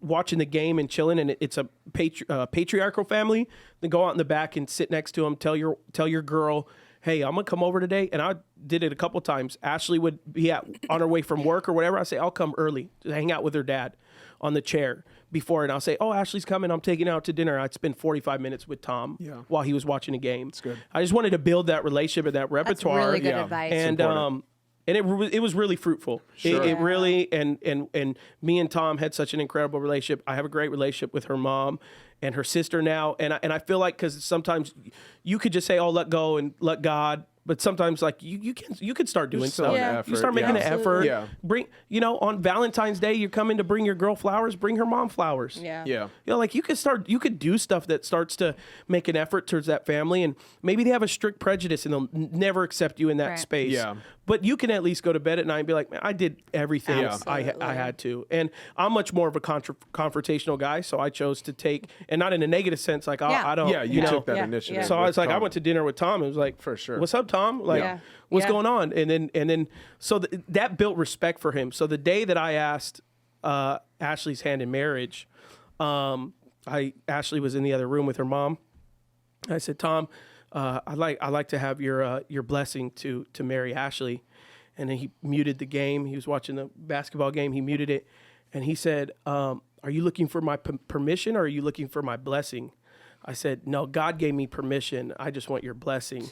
[SPEAKER 1] watching the game and chilling, and it's a patriarchal family, then go out in the back and sit next to him. Tell your girl, hey, I'm gonna come over today. And I did it a couple times. Ashlee would be on her way from work or whatever. I say, I'll come early to hang out with her dad on the chair before, and I'll say, oh, Ashlee's coming. I'm taking her out to dinner. I'd spend 45 minutes with Tom while he was watching a game. That's good. I just wanted to build that relationship and that repertoire.
[SPEAKER 2] That's really good advice.
[SPEAKER 1] And it was really fruitful. Sure. It really, and me and Tom had such an incredible relationship. I have a great relationship with her mom and her sister now. And I feel like, because sometimes you could just say, oh, let go and let God. But sometimes, like, you can start doing stuff. You start making an effort. Yeah. Bring, on Valentine's Day, you're coming to bring your girl flowers. Bring her mom flowers. Yeah. Like you could do stuff that starts to make an effort towards that family. And maybe they have a strict prejudice and they'll never accept you in that space. Yeah. But you can at least go to bed at night and be like, man, I did everything I had to. And I'm much more of a confrontational guy, so I chose to take, and not in a negative sense, like I don't. Yeah,
[SPEAKER 3] you took that initiative.
[SPEAKER 1] So I was like, Tom. I went to dinner with Tom. It was like,
[SPEAKER 3] for sure.
[SPEAKER 1] What's up, Tom? Tom? Like,
[SPEAKER 4] Yeah.
[SPEAKER 1] what's
[SPEAKER 4] Yeah.
[SPEAKER 1] going on? And then, so that built respect for him. So the day that I asked Ashlee's hand in marriage, Ashlee was in the other room with her mom. I said, Tom, I'd like to have your blessing to marry Ashlee. And then he muted the game. He was watching the basketball game. He muted it. And he said, are you looking for my permission or are you looking for my blessing? I said, no, God gave me permission. I just want your blessing.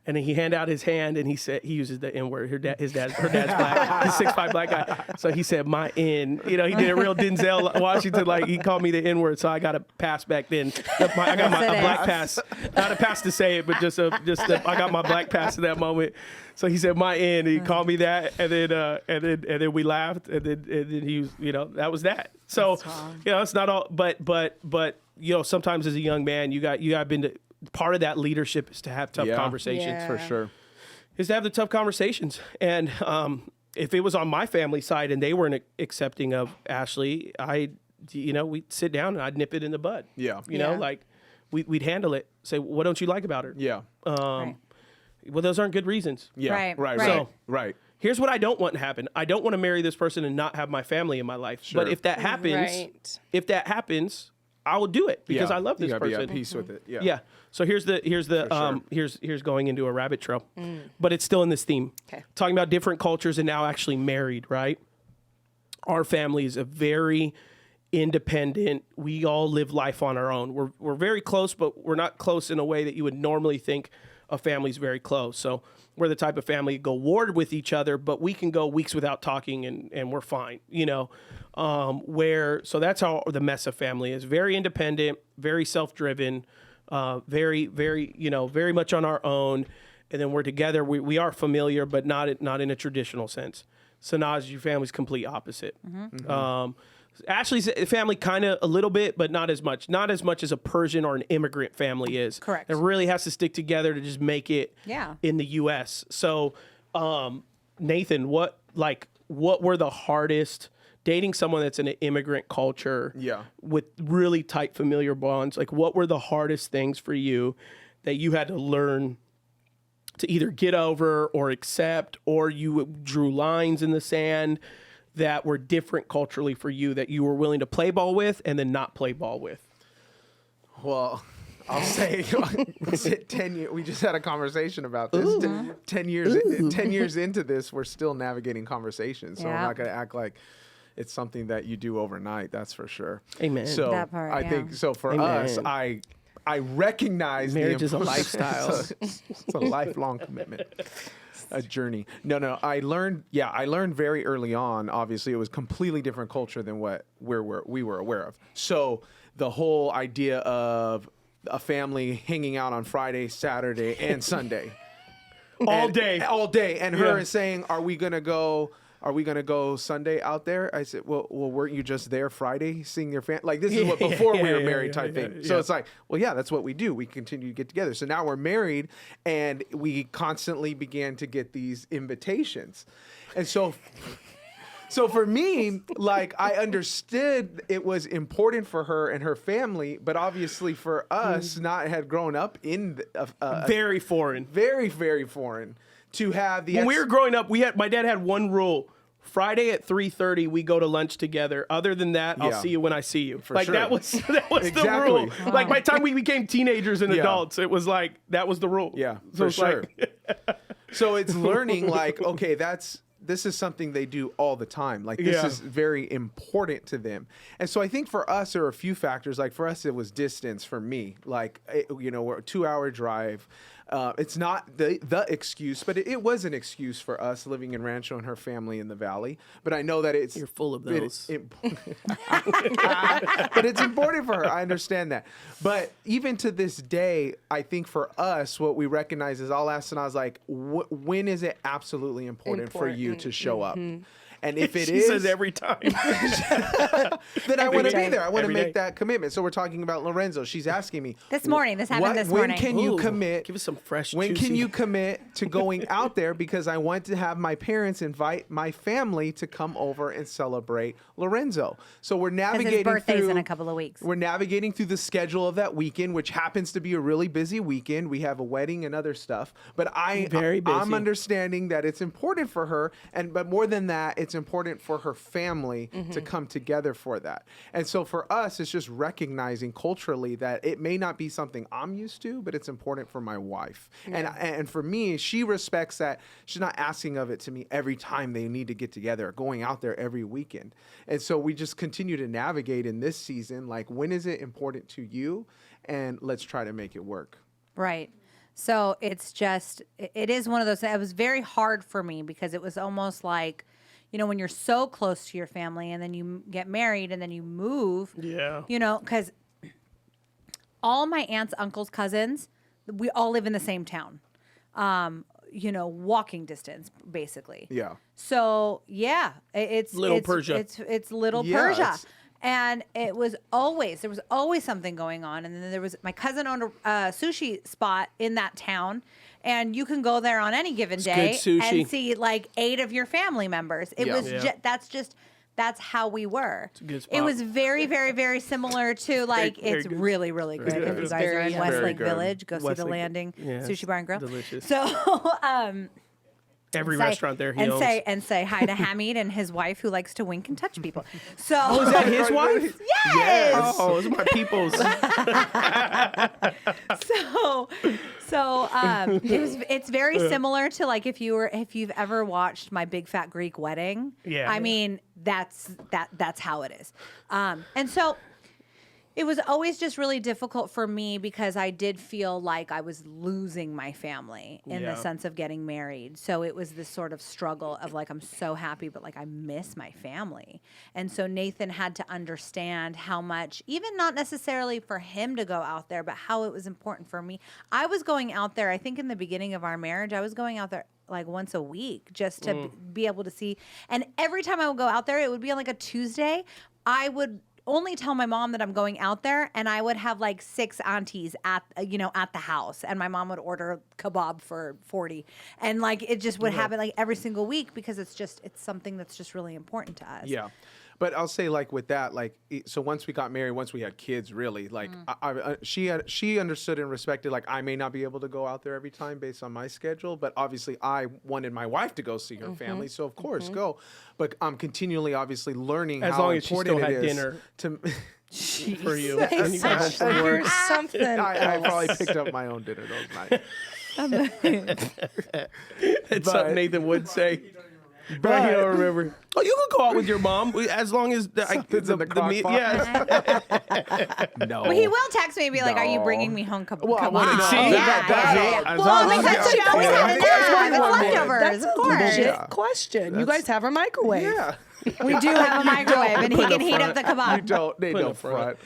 [SPEAKER 1] And then he handed out his hand and he said, he uses the N word. Her dad's black. He's 6'5" black guy. So he said, my N. You know, he did a real Denzel Washington, like he called me the N word. So I got a pass back then. I got a black pass. Not a pass to say it, but I got my black pass in that moment. So he said, my N. And he called me that. And then we laughed. And then he was, you know, that was that. So, you know, it's not all, but, you know, sometimes as a young man, you got been to, part of that leadership is to have tough conversations.
[SPEAKER 4] Yeah.
[SPEAKER 3] For sure.
[SPEAKER 1] Is to have the tough conversations. And if it was on my family side and they weren't accepting of Ashlee, we'd sit down and I'd nip it in the bud.
[SPEAKER 3] Yeah.
[SPEAKER 1] You know, like we'd handle it. Say, what don't you like about her?
[SPEAKER 3] Yeah.
[SPEAKER 2] Right.
[SPEAKER 1] Well, those aren't good reasons.
[SPEAKER 3] Yeah.
[SPEAKER 2] Right.
[SPEAKER 1] So
[SPEAKER 3] Right.
[SPEAKER 1] here's what I don't want to happen. I don't want to marry this person and not have my family in my life. But if that happens, I will do it because I love this
[SPEAKER 3] you gotta
[SPEAKER 1] person.
[SPEAKER 3] be at peace with it. Yeah.
[SPEAKER 1] Yeah. So here's going into a rabbit trail, but it's still in this theme.
[SPEAKER 4] Okay.
[SPEAKER 1] Talking about different cultures and now actually married, right? Our family is a very independent. We all live life on our own. We're very close, but we're not close in a way that you would normally think a family's very close. So we're the type of family go ward with each other, but we can go weeks without talking and we're fine, you know. So that's how the Mesa family is. Very independent, very self-driven, very, very, you know, very much on our own. And then we're together. We are familiar, but not in a traditional sense. Sanaz, your family's complete opposite. Ashlee's family kind of a little bit, but not as much. Not as much as a Persian or an immigrant family is.
[SPEAKER 2] Correct.
[SPEAKER 1] It really has to stick together to just make it in the U.S. So, Nathan, what were the hardest dating someone that's in an immigrant culture with really tight familiar bonds? Like, what were the hardest things for you that you had to learn to either get over or accept, or you drew lines in the sand that were different culturally for you that you were willing to play ball with and then not play ball with?
[SPEAKER 3] Well, I'll say 10 years. We just had a conversation about this. 10 years into this, we're still navigating conversations. So I'm not going to act like it's something that you do overnight. That's for sure.
[SPEAKER 1] Amen.
[SPEAKER 3] So
[SPEAKER 2] That part,
[SPEAKER 3] I think so for us, I recognize
[SPEAKER 1] marriage is a lifestyle.
[SPEAKER 3] It's a lifelong commitment. A journey. No. I learned very early on. Obviously, it was completely different culture than what we were aware of. So the whole idea of a family hanging out on Friday, Saturday, and Sunday, all day, and her saying, "Are we gonna go Sunday out there?" I said, well, weren't you just there Friday seeing your family? Like, this is what before we were married type thing. So it's like, well, yeah, that's what we do. We continue to get together. So now we're married and we constantly began to get these invitations. And so for me, like, I understood it was important for her and her family, but obviously for us, had grown up in
[SPEAKER 1] Very foreign.
[SPEAKER 3] Very, very foreign. To have the
[SPEAKER 1] when we were growing up, my dad had one rule: Friday at 3:30, we go to lunch together. Other than that, I'll see you when I see you. Like, that was
[SPEAKER 3] Exactly.
[SPEAKER 1] the rule. Like, by the time we became teenagers and adults, it was like that was the rule.
[SPEAKER 3] Yeah,
[SPEAKER 1] so
[SPEAKER 3] for sure.
[SPEAKER 1] Like,
[SPEAKER 3] so it's learning, like, okay, this is something they do all the time. Like, this is very important to them. And so I think for us, there are a few factors. Like, for us, it was distance. For me, like, we're a 2-hour drive. It's not the excuse, but it was an excuse for us living in Rancho and her family in the Valley. But I know that you're
[SPEAKER 1] full of those.
[SPEAKER 3] But it's important for her. I understand that. But even to this day, I think for us, what we recognize is, I'll ask, and I was like, when is it absolutely important for you to show up? And if it
[SPEAKER 1] she says every time,
[SPEAKER 3] then I want to be there. I want to
[SPEAKER 1] Every
[SPEAKER 3] make
[SPEAKER 1] day.
[SPEAKER 3] that commitment. So we're talking about Lorenzo. She's asking me
[SPEAKER 2] This happened this morning.
[SPEAKER 3] When can you commit?
[SPEAKER 1] Give us some fresh,
[SPEAKER 3] When
[SPEAKER 1] juicy.
[SPEAKER 3] can you commit to going out there? Because I want to have my parents invite my family to come over and celebrate Lorenzo. So we're
[SPEAKER 2] Because
[SPEAKER 3] navigating
[SPEAKER 2] his birthday's
[SPEAKER 3] through,
[SPEAKER 2] in a couple of weeks.
[SPEAKER 3] We're navigating through the schedule of that weekend, which happens to be a really busy weekend. We have a wedding and other stuff. But
[SPEAKER 1] Very busy.
[SPEAKER 3] I'm understanding that it's important for her, but more than that, it's important for her family to come together for that. And so for us, it's just recognizing culturally that it may not be something I'm used to, but it's important for my wife. And for me, she respects that. She's not asking of it to me every time they need to get together, going out there every weekend. And so we just continue to navigate in this season, like, when is it important to you? And let's try to make it work.
[SPEAKER 2] Right. So it's just, it is one of those, it was very hard for me because it was almost like, you know, when you're so close to your family and then you get married and then you move,
[SPEAKER 1] Yeah.
[SPEAKER 2] you know, because all my aunts, uncles, cousins, we all live in the same town, you know, walking distance, basically.
[SPEAKER 3] Yeah.
[SPEAKER 2] So yeah, it's
[SPEAKER 1] Little Persia.
[SPEAKER 2] It's little
[SPEAKER 3] Yeah,
[SPEAKER 2] Persia.
[SPEAKER 3] it's-
[SPEAKER 2] And there was always something going on. And then there was, my cousin owned a sushi spot in that town. And you can go there on any given day
[SPEAKER 1] good sushi.
[SPEAKER 2] and see like 8 of your family members. It
[SPEAKER 3] Yeah.
[SPEAKER 2] was
[SPEAKER 1] Yeah.
[SPEAKER 2] that's how we were.
[SPEAKER 1] a good
[SPEAKER 2] It
[SPEAKER 1] spot.
[SPEAKER 2] was very, very, very similar to like,
[SPEAKER 1] very
[SPEAKER 2] it's
[SPEAKER 1] good.
[SPEAKER 2] really, really good.
[SPEAKER 3] good.
[SPEAKER 2] If you
[SPEAKER 3] It's
[SPEAKER 2] guys are
[SPEAKER 4] very
[SPEAKER 2] in
[SPEAKER 4] good.
[SPEAKER 2] Westlake
[SPEAKER 3] Very good.
[SPEAKER 2] Village, go see the
[SPEAKER 1] Westlake-
[SPEAKER 2] Landing
[SPEAKER 1] yeah,
[SPEAKER 2] Sushi Bar and Grill.
[SPEAKER 1] delicious.
[SPEAKER 2] So,
[SPEAKER 1] Every
[SPEAKER 2] say-
[SPEAKER 1] restaurant there he owns.
[SPEAKER 2] and say hi to Hamid and his wife who likes to wink and touch people. So
[SPEAKER 1] Oh, is that his wife?
[SPEAKER 2] yes.
[SPEAKER 1] Oh, those are my peoples.
[SPEAKER 2] It's very similar to like if you've ever watched My Big Fat Greek Wedding.
[SPEAKER 1] Yeah.
[SPEAKER 2] I mean that's how it is. And so it was always just really difficult for me because I did feel like I was losing my family in
[SPEAKER 1] Yeah.
[SPEAKER 2] the sense of getting married. So it was this sort of struggle of like, I'm so happy, but like I miss my family. And so Nathan had to understand how much, even not necessarily for him to go out there, but how it was important for me. I was going out there, I think in the beginning of our marriage, I was going out there like once a week just to be able to see. And every time I would go out there, it would be on like a Tuesday. I would only tell my mom that I'm going out there, and I would have like 6 aunties at the house, and my mom would order kebab for 40, and like it just would happen like every single week because it's something that's just really important to us.
[SPEAKER 3] Yeah. But I'll say, like, with that, like, so once we got married, once we had kids, really, like, she understood and respected, like, I may not be able to go out there every time based on my schedule, but obviously I wanted my wife to go see her family, so of course go. But I'm continually, obviously, learning
[SPEAKER 1] As
[SPEAKER 3] how
[SPEAKER 1] long as she
[SPEAKER 3] important
[SPEAKER 1] still
[SPEAKER 3] it
[SPEAKER 1] had
[SPEAKER 3] is
[SPEAKER 1] dinner.
[SPEAKER 3] to.
[SPEAKER 1] For you. When you got home from
[SPEAKER 4] You're
[SPEAKER 1] work.
[SPEAKER 4] something.
[SPEAKER 3] I
[SPEAKER 4] else.
[SPEAKER 3] probably picked up my own dinner those nights.
[SPEAKER 1] It's something Nathan would say. But he don't remember. Oh, you can go out with your mom as long as
[SPEAKER 3] Something's in the crock
[SPEAKER 1] meat.
[SPEAKER 3] pot.
[SPEAKER 1] Yes.
[SPEAKER 3] No.
[SPEAKER 2] But he will text me and be like, "Are you
[SPEAKER 3] No.
[SPEAKER 2] bringing me home kebab?"
[SPEAKER 3] Well, I wouldn't
[SPEAKER 1] See?
[SPEAKER 3] know.
[SPEAKER 1] Yeah.
[SPEAKER 2] Well, because she always had an ad with leftovers,
[SPEAKER 4] That's
[SPEAKER 2] of
[SPEAKER 4] a
[SPEAKER 2] course.
[SPEAKER 4] legit question. You guys have a microwave.
[SPEAKER 3] Yeah.
[SPEAKER 2] We do have a microwave, and he
[SPEAKER 1] Put
[SPEAKER 2] can
[SPEAKER 1] up
[SPEAKER 2] heat
[SPEAKER 1] front.
[SPEAKER 2] up the kebab.
[SPEAKER 3] You don't. They
[SPEAKER 1] Put in
[SPEAKER 3] don't
[SPEAKER 1] the front.
[SPEAKER 3] front.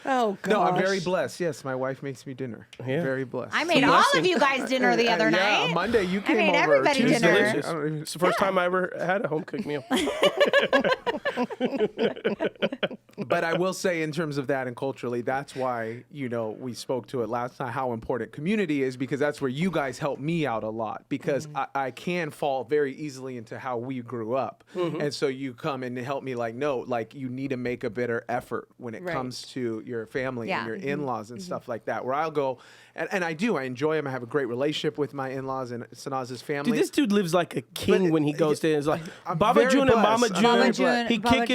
[SPEAKER 4] Oh, gosh.
[SPEAKER 3] No, I'm very blessed. Yes, my wife makes me dinner.
[SPEAKER 1] Yeah.
[SPEAKER 3] Very blessed.
[SPEAKER 2] I made all of you guys dinner the other
[SPEAKER 3] Yeah,
[SPEAKER 2] night.
[SPEAKER 3] Monday you came
[SPEAKER 2] made
[SPEAKER 3] over.
[SPEAKER 2] everybody
[SPEAKER 3] Tuesday,
[SPEAKER 2] dinner.
[SPEAKER 1] Delicious.
[SPEAKER 3] I don't even-
[SPEAKER 1] It's the first time I ever had a home cooked meal.
[SPEAKER 3] But I will say, in terms of that and culturally, that's why, we spoke to it last time, how important community is, because that's where you guys help me out a lot, because I can fall very easily into how we grew up. And so you come and help me, like, no, like, you need to make a better effort when it
[SPEAKER 4] Right.
[SPEAKER 3] comes to your family
[SPEAKER 2] Yeah.
[SPEAKER 3] and your in-laws and stuff like that, where I'll go, and I do, I enjoy them. I have a great relationship with my in-laws and Sanaz's family.
[SPEAKER 1] Dude, this dude lives like a king
[SPEAKER 3] But
[SPEAKER 1] when he goes to. It's like
[SPEAKER 3] I'm
[SPEAKER 1] Baba
[SPEAKER 3] very
[SPEAKER 1] June and
[SPEAKER 3] blessed.
[SPEAKER 1] Mama
[SPEAKER 3] I'm
[SPEAKER 1] June.
[SPEAKER 3] very
[SPEAKER 2] blessed.
[SPEAKER 1] He
[SPEAKER 2] Baba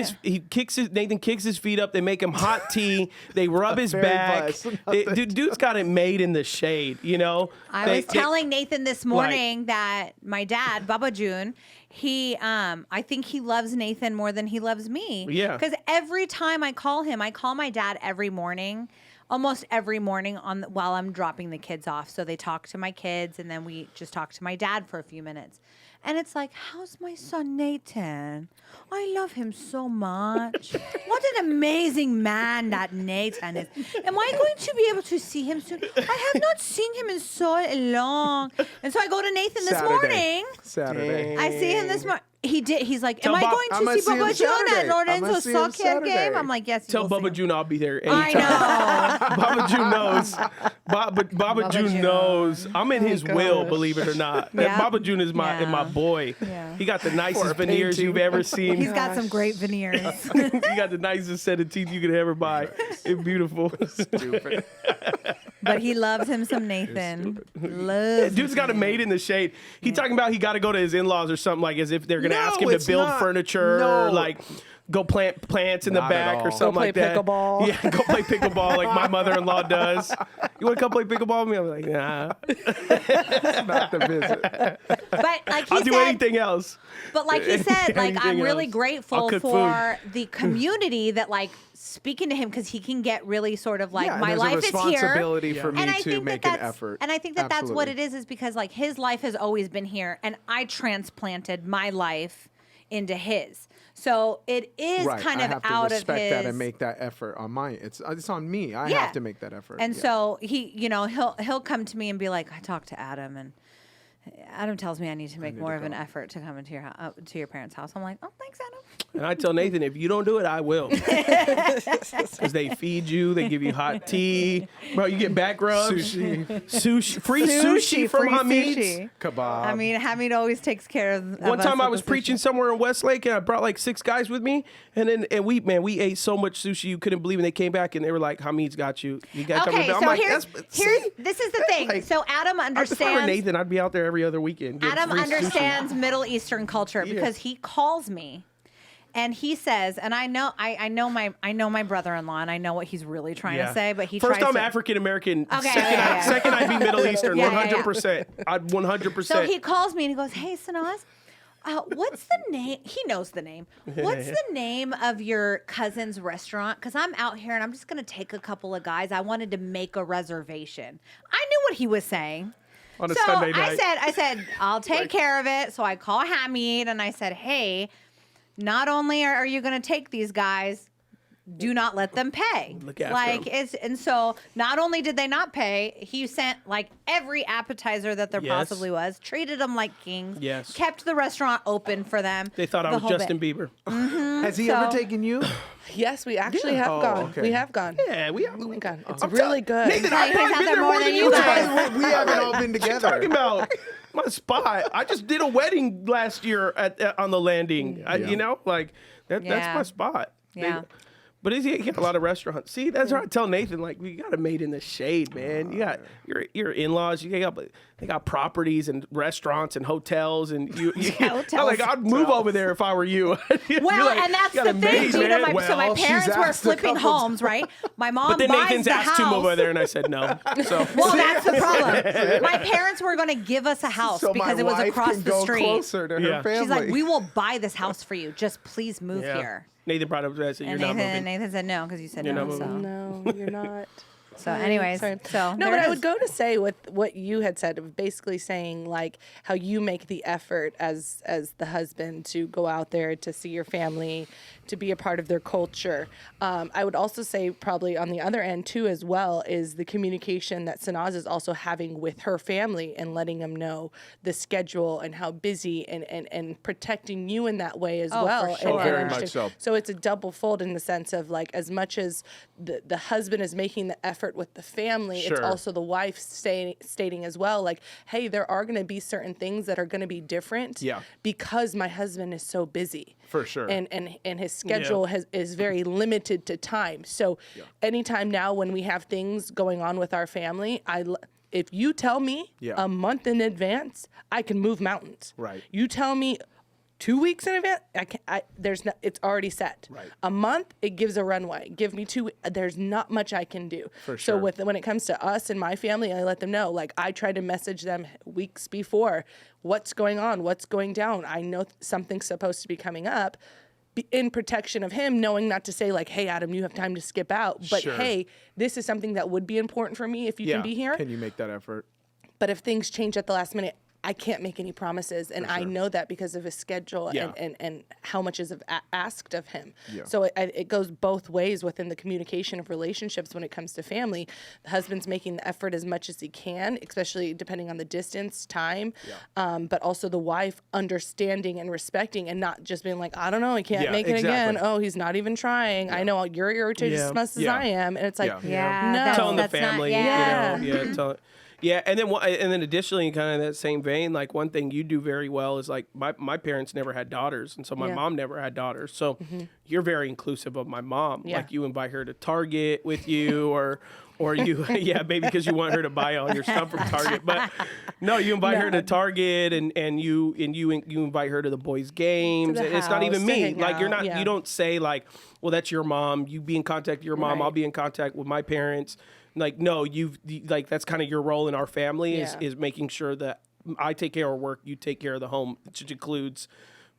[SPEAKER 1] kicks his Nathan kicks his feet up. They make him hot tea. They rub his
[SPEAKER 3] Very
[SPEAKER 1] back.
[SPEAKER 3] blessed.
[SPEAKER 1] Dude's got it made in the shade.
[SPEAKER 2] I was telling Nathan this morning that my dad, Baba June, I think he loves Nathan more than he loves me.
[SPEAKER 1] Yeah.
[SPEAKER 2] Because every time I call him, I call my dad every morning, almost every morning while I'm dropping the kids off. So they talk to my kids, and then we just talk to my dad for a few minutes. And it's like, how's my son Nathan? I love him so much. What an amazing man that Nathan is. Am I going to be able to see him soon? I have not seen him in so long. And so I go to Nathan this morning.
[SPEAKER 3] Saturday.
[SPEAKER 2] I see him this morning. He's like,
[SPEAKER 1] Tell
[SPEAKER 2] am I
[SPEAKER 1] Bob-
[SPEAKER 2] going
[SPEAKER 3] I'ma
[SPEAKER 2] to see
[SPEAKER 3] see him
[SPEAKER 2] Baba June at
[SPEAKER 3] Saturday. I'ma
[SPEAKER 2] Lorenzo's
[SPEAKER 3] see him
[SPEAKER 2] soccer game?
[SPEAKER 3] Saturday.
[SPEAKER 2] I'm like, yes, you
[SPEAKER 1] Tell
[SPEAKER 2] will see
[SPEAKER 1] Baba
[SPEAKER 2] him.
[SPEAKER 1] June I'll be there
[SPEAKER 2] I
[SPEAKER 1] anytime.
[SPEAKER 2] know.
[SPEAKER 1] Baba June knows. But Baba June
[SPEAKER 2] June.
[SPEAKER 1] knows. I'm in his will,
[SPEAKER 4] gosh.
[SPEAKER 1] believe it or not.
[SPEAKER 2] Yeah.
[SPEAKER 1] Baba June is my boy.
[SPEAKER 2] Yeah.
[SPEAKER 1] He got the
[SPEAKER 3] For a
[SPEAKER 1] nicest veneers
[SPEAKER 3] painting.
[SPEAKER 1] you've ever seen.
[SPEAKER 2] He's got some great veneers.
[SPEAKER 1] He got the nicest set of teeth you could ever buy. It's beautiful.
[SPEAKER 3] Stupid.
[SPEAKER 2] But he loves him some Nathan. Loves
[SPEAKER 1] Dude's got a maid in the shade. He talking about he got to go to his in-laws or something, like as if they're gonna
[SPEAKER 3] No,
[SPEAKER 1] ask him to
[SPEAKER 3] it's
[SPEAKER 1] build
[SPEAKER 3] not.
[SPEAKER 1] furniture,
[SPEAKER 3] No.
[SPEAKER 1] or like go plant plants in the
[SPEAKER 3] Not at
[SPEAKER 1] back or
[SPEAKER 3] all.
[SPEAKER 1] something
[SPEAKER 4] Go play
[SPEAKER 1] like that.
[SPEAKER 4] pickleball.
[SPEAKER 1] Yeah, go play pickleball like my mother-in-law does. You want to come play pickleball with me? I'm like, nah.
[SPEAKER 3] Not the visit.
[SPEAKER 2] But like he
[SPEAKER 1] I'll do
[SPEAKER 2] said,
[SPEAKER 1] anything else.
[SPEAKER 2] but like he said, like I'm
[SPEAKER 1] Anything
[SPEAKER 2] really
[SPEAKER 1] else. I'll
[SPEAKER 2] grateful
[SPEAKER 1] cook
[SPEAKER 2] for the community that like speaking to him because he can get really sort of like
[SPEAKER 3] Yeah,
[SPEAKER 2] my
[SPEAKER 3] there's
[SPEAKER 2] life
[SPEAKER 3] a
[SPEAKER 2] is here.
[SPEAKER 3] responsibility for me
[SPEAKER 2] And I
[SPEAKER 3] to
[SPEAKER 2] think
[SPEAKER 3] make
[SPEAKER 2] that
[SPEAKER 3] an
[SPEAKER 2] that's,
[SPEAKER 3] effort.
[SPEAKER 2] and I think that that's what it
[SPEAKER 3] Absolutely.
[SPEAKER 2] is because like his life has always been here, and I transplanted my life into his. So it is
[SPEAKER 3] Right.
[SPEAKER 2] kind
[SPEAKER 3] I
[SPEAKER 2] of
[SPEAKER 3] have to
[SPEAKER 2] out of
[SPEAKER 3] respect
[SPEAKER 2] his.
[SPEAKER 3] that and make that effort on my. It's on me. I
[SPEAKER 2] Yeah.
[SPEAKER 3] have to make that effort.
[SPEAKER 2] And
[SPEAKER 3] Yeah.
[SPEAKER 2] so he, he'll come to me and be like, I talked to Adam, and Adam tells me I need to make more of an effort to come into to your parents' house. I'm like, oh, thanks, Adam.
[SPEAKER 1] And I tell Nathan, if you don't do it, I will. Because they feed you, they give you hot tea. Bro, you get back rubs. Sushi. Free sushi from
[SPEAKER 2] free
[SPEAKER 1] Hamid's.
[SPEAKER 2] sushi.
[SPEAKER 3] Kebab.
[SPEAKER 2] I mean, Hamid always takes care of.
[SPEAKER 1] One
[SPEAKER 2] us
[SPEAKER 1] time I
[SPEAKER 2] with
[SPEAKER 1] was
[SPEAKER 2] the sushi.
[SPEAKER 1] preaching somewhere in Westlake and I brought like 6 guys with me. And we ate so much sushi you couldn't believe it. And they came back and they were like, Hamid's got you. You got
[SPEAKER 2] Okay,
[SPEAKER 1] I'm
[SPEAKER 2] so
[SPEAKER 1] like,
[SPEAKER 2] this is the thing.
[SPEAKER 1] like,
[SPEAKER 2] So Adam
[SPEAKER 1] if I were
[SPEAKER 2] understands.
[SPEAKER 1] Nathan, I'd be out there every other weekend. getting
[SPEAKER 2] Adam
[SPEAKER 1] free sushi.
[SPEAKER 2] understands Middle Eastern culture because he calls me and he says, and I know my brother-in-law and I know what he's really trying to say, but he
[SPEAKER 1] First
[SPEAKER 2] tries
[SPEAKER 1] I'm
[SPEAKER 2] to,
[SPEAKER 1] African American.
[SPEAKER 2] Okay,
[SPEAKER 1] Second I'd be Middle Eastern.
[SPEAKER 2] Yeah, yeah, yeah.
[SPEAKER 1] 100%. I'd 100%.
[SPEAKER 2] So he calls me and he goes, "Hey, Sanaz, what's the name?" He knows the name. What's the name of your cousin's restaurant? Because I'm out here and I'm just going to take a couple of guys. I wanted to make a reservation. I knew what he was saying.
[SPEAKER 1] On a
[SPEAKER 2] So
[SPEAKER 1] Sunday night.
[SPEAKER 2] I said, I'll take care of it. So I call Hamid and I said, hey, not only are you going to take these guys, do not let them pay.
[SPEAKER 1] Look after
[SPEAKER 2] like
[SPEAKER 1] 'em.
[SPEAKER 2] and so not only did they not pay, he sent like every appetizer that there
[SPEAKER 1] Yes.
[SPEAKER 2] possibly was, treated them like kings,
[SPEAKER 1] Yes.
[SPEAKER 2] kept the restaurant open for them.
[SPEAKER 1] They thought I
[SPEAKER 2] the
[SPEAKER 1] was
[SPEAKER 2] whole
[SPEAKER 1] Justin
[SPEAKER 2] bit.
[SPEAKER 1] Bieber.
[SPEAKER 3] Has he
[SPEAKER 2] so-
[SPEAKER 3] ever taken you?
[SPEAKER 4] Yes, we actually have
[SPEAKER 3] Oh,
[SPEAKER 4] gone.
[SPEAKER 3] okay.
[SPEAKER 4] We have gone.
[SPEAKER 1] Yeah, we
[SPEAKER 4] Oh my God, it's
[SPEAKER 1] I'm
[SPEAKER 4] really
[SPEAKER 1] tell-
[SPEAKER 4] good.
[SPEAKER 1] Nathan,
[SPEAKER 2] Like,
[SPEAKER 1] I've
[SPEAKER 2] he's
[SPEAKER 1] probably
[SPEAKER 2] out
[SPEAKER 1] been
[SPEAKER 2] there
[SPEAKER 1] there
[SPEAKER 2] more
[SPEAKER 1] more
[SPEAKER 2] than
[SPEAKER 1] than
[SPEAKER 2] you
[SPEAKER 1] you
[SPEAKER 2] guys.
[SPEAKER 1] guys.
[SPEAKER 3] We haven't all been
[SPEAKER 1] What you
[SPEAKER 3] together.
[SPEAKER 1] talking about? My spot. I just did a wedding last year on the landing. You know, like that's
[SPEAKER 2] Yeah.
[SPEAKER 1] my spot.
[SPEAKER 2] Yeah.
[SPEAKER 1] But he got a lot of restaurants. See, that's why I tell Nathan, like, we got a made in the shade, man. You got your in-laws. They got properties and restaurants and hotels, and you
[SPEAKER 2] Hotels.
[SPEAKER 1] I'm like, I'd move over there if I were you. You're
[SPEAKER 2] Well,
[SPEAKER 1] like,
[SPEAKER 2] and that's
[SPEAKER 1] you got
[SPEAKER 2] the
[SPEAKER 1] a
[SPEAKER 2] thing.
[SPEAKER 1] maid,
[SPEAKER 2] You know,
[SPEAKER 1] man.
[SPEAKER 2] so my
[SPEAKER 3] Well, she's
[SPEAKER 2] parents were
[SPEAKER 3] asked a
[SPEAKER 2] flipping
[SPEAKER 3] couple
[SPEAKER 2] homes, right? My mom
[SPEAKER 1] But then
[SPEAKER 2] buys
[SPEAKER 1] Nathan's
[SPEAKER 2] the
[SPEAKER 1] asked
[SPEAKER 2] house.
[SPEAKER 1] to move over there, and I said no. So
[SPEAKER 2] Well, that's the problem. My parents were going to give us a house
[SPEAKER 3] So
[SPEAKER 2] because
[SPEAKER 3] my
[SPEAKER 2] it was
[SPEAKER 3] wife
[SPEAKER 2] across
[SPEAKER 3] can
[SPEAKER 2] the
[SPEAKER 3] go
[SPEAKER 2] street.
[SPEAKER 3] closer to her
[SPEAKER 1] Yeah.
[SPEAKER 3] family.
[SPEAKER 2] She's like, we will buy this house for you. Just please move
[SPEAKER 1] yeah.
[SPEAKER 2] here.
[SPEAKER 1] Nathan brought up that. I said, you're
[SPEAKER 2] And
[SPEAKER 1] not moving.
[SPEAKER 2] Nathan said no because you said
[SPEAKER 1] You're
[SPEAKER 2] no.
[SPEAKER 1] not
[SPEAKER 2] So,
[SPEAKER 1] moving.
[SPEAKER 4] No, you're not.
[SPEAKER 2] so anyways,
[SPEAKER 4] Sorry.
[SPEAKER 2] so
[SPEAKER 4] No,
[SPEAKER 2] there
[SPEAKER 4] but
[SPEAKER 2] it
[SPEAKER 4] I would
[SPEAKER 2] is.
[SPEAKER 4] go to say with what you had said, of basically saying like how you make the effort as the husband to go out there to see your family, to be a part of their culture. I would also say probably on the other end too as well is the communication that Sanaz is also having with her family and letting them know the schedule and how busy and protecting you in that way as
[SPEAKER 2] Oh, for
[SPEAKER 4] well.
[SPEAKER 2] sure. Oh,
[SPEAKER 3] very much
[SPEAKER 4] understand-
[SPEAKER 3] so.
[SPEAKER 4] So it's a double fold in the sense of like as much as the husband is making the effort with the family, it's
[SPEAKER 3] Sure.
[SPEAKER 4] also the wife stating as well, like, hey, there are going to be certain things that are going to be different
[SPEAKER 3] Yeah.
[SPEAKER 4] because my husband is so busy.
[SPEAKER 3] For sure.
[SPEAKER 4] And his schedule is very limited to time. So anytime now when we have things going on with our family, if you tell me
[SPEAKER 3] Yeah.
[SPEAKER 4] a month in advance, I can move mountains.
[SPEAKER 3] Right.
[SPEAKER 4] You tell me 2 weeks in advance, it's already set.
[SPEAKER 3] Right.
[SPEAKER 4] A month, it gives a runway. Give me 2. There's not much I can do.
[SPEAKER 3] For
[SPEAKER 4] So
[SPEAKER 3] sure.
[SPEAKER 4] when it comes to us and my family, I let them know. Like I try to message them weeks before, what's going on, what's going down. I know something's supposed to be coming up. In protection of him, knowing not to say like, hey, Adam, you have time to skip out. But
[SPEAKER 3] Sure.
[SPEAKER 4] hey, this is something that would be important for me if you
[SPEAKER 3] yeah.
[SPEAKER 4] can be here.
[SPEAKER 3] Can you make that effort?
[SPEAKER 4] But if things change at the last minute, I can't make any promises, and I know that because of his schedule
[SPEAKER 1] Yeah.
[SPEAKER 4] and how much is asked of him.
[SPEAKER 3] Yeah.
[SPEAKER 4] So it goes both ways within the communication of relationships when it comes to family. The husband's making the effort as much as he can, especially depending on the distance, time, but also the wife understanding and respecting and not just being like, I don't know, he can't make it again. Oh, he's not even trying. I know you're irritated as much as I am. And it's like, no.
[SPEAKER 1] Telling the
[SPEAKER 2] That's not-
[SPEAKER 1] family,
[SPEAKER 2] yeah.
[SPEAKER 1] and then additionally, kind of in that same vein, like one thing you do very well is like my parents never had daughters, and so my mom never had daughters. So you're very inclusive of my mom.
[SPEAKER 4] Yeah.
[SPEAKER 1] Like you invite her to Target with you, or you, maybe because you want her to buy all your stuff from Target. But no, you invite her to Target, and you invite her to the boys' games.
[SPEAKER 4] To the
[SPEAKER 1] It's not even
[SPEAKER 4] house to
[SPEAKER 1] me.
[SPEAKER 4] hang
[SPEAKER 1] Like you're
[SPEAKER 4] out,
[SPEAKER 1] not. You don't say like, well, that's your mom. You be in contact with your mom.
[SPEAKER 4] Right.
[SPEAKER 1] I'll be in contact with my parents. Like, no, like that's kind of your role in our family is making sure that I take care of work, you take care of the home, which includes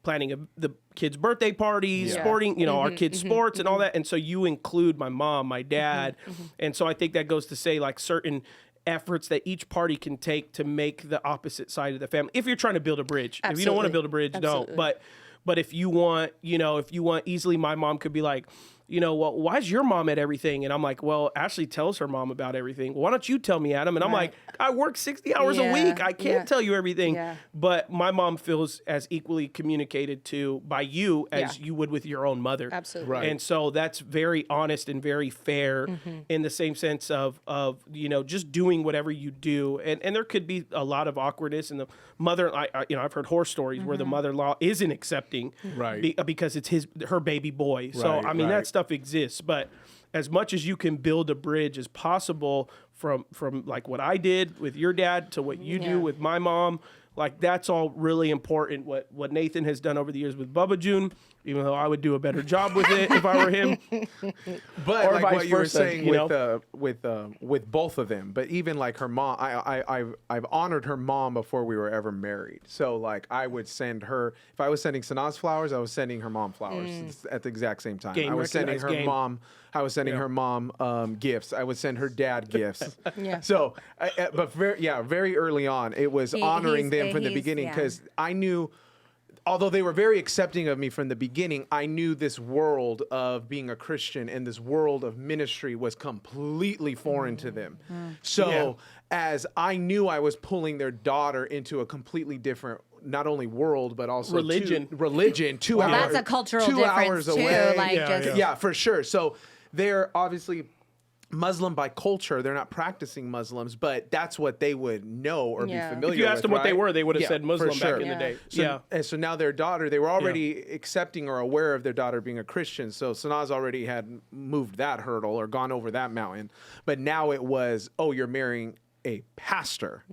[SPEAKER 1] planning the kids' birthday parties, sporting, our kids' sports and all that. And so you include my mom, my dad. And so I think that goes to say like certain efforts that each party can take to make the opposite side of the family. If you're trying to build a bridge, if you don't want to build a bridge, don't. But if you want, easily my mom could be like, well, why is your mom at everything? And I'm like, well, Ashlee tells her mom about everything. Why don't you tell me, Adam? And I'm like, I work 60 hours a week. I can't tell you everything.
[SPEAKER 4] Yeah.
[SPEAKER 1] But my mom feels as equally communicated to by you as you would with your own mother.
[SPEAKER 4] Absolutely.
[SPEAKER 3] Right.
[SPEAKER 1] And so that's very honest and very fair in the same sense of just doing whatever you do. And there could be a lot of awkwardness, and the mother, I've heard horror stories where the mother-in-law isn't accepting because it's her baby boy. So, I mean, that stuff exists, but as much as you can build a bridge as possible from like what I did with your dad to what you do with my mom, like that's all really important. What Nathan has done over the years with Bubba June, even though I would do a better job with it if I were him.
[SPEAKER 3] But
[SPEAKER 1] Or
[SPEAKER 3] like
[SPEAKER 1] vice
[SPEAKER 3] what you were
[SPEAKER 1] versa,
[SPEAKER 3] saying
[SPEAKER 1] you
[SPEAKER 3] with both of them, but even like her mom, I've honored her mom before we were ever married. So like I would send her, if I was sending Sanaz flowers, I was sending her mom flowers at the exact same time.
[SPEAKER 1] Game
[SPEAKER 3] I was sending
[SPEAKER 1] recognized
[SPEAKER 3] her
[SPEAKER 1] game.
[SPEAKER 3] mom. I was sending her mom gifts. I would send her dad gifts.
[SPEAKER 4] Yeah.
[SPEAKER 3] So, but very early on, it was honoring them from the
[SPEAKER 2] he's-
[SPEAKER 3] beginning
[SPEAKER 2] yeah.
[SPEAKER 3] because I knew. Although they were very accepting of me from the beginning, I knew this world of being a Christian and this world of ministry was completely foreign to them. So as I knew I was pulling their daughter into a completely different, not only world, but also
[SPEAKER 1] Religion.
[SPEAKER 3] 2
[SPEAKER 2] Well,
[SPEAKER 3] hours.
[SPEAKER 2] that's a cultural
[SPEAKER 3] 2 hours
[SPEAKER 2] difference too.
[SPEAKER 3] away.
[SPEAKER 2] Like
[SPEAKER 3] Yeah, for sure. So they're obviously Muslim by culture. They're not practicing Muslims, but that's what they would know or be familiar with.
[SPEAKER 1] If you asked them what they
[SPEAKER 3] right?
[SPEAKER 1] were, they would have said Muslim
[SPEAKER 3] for sure.
[SPEAKER 1] back in the day.
[SPEAKER 3] And so now their daughter, they were already accepting or aware of their daughter being a Christian. So Sanaz already had moved that hurdle or gone over that mountain. But now it was, you're marrying a pastor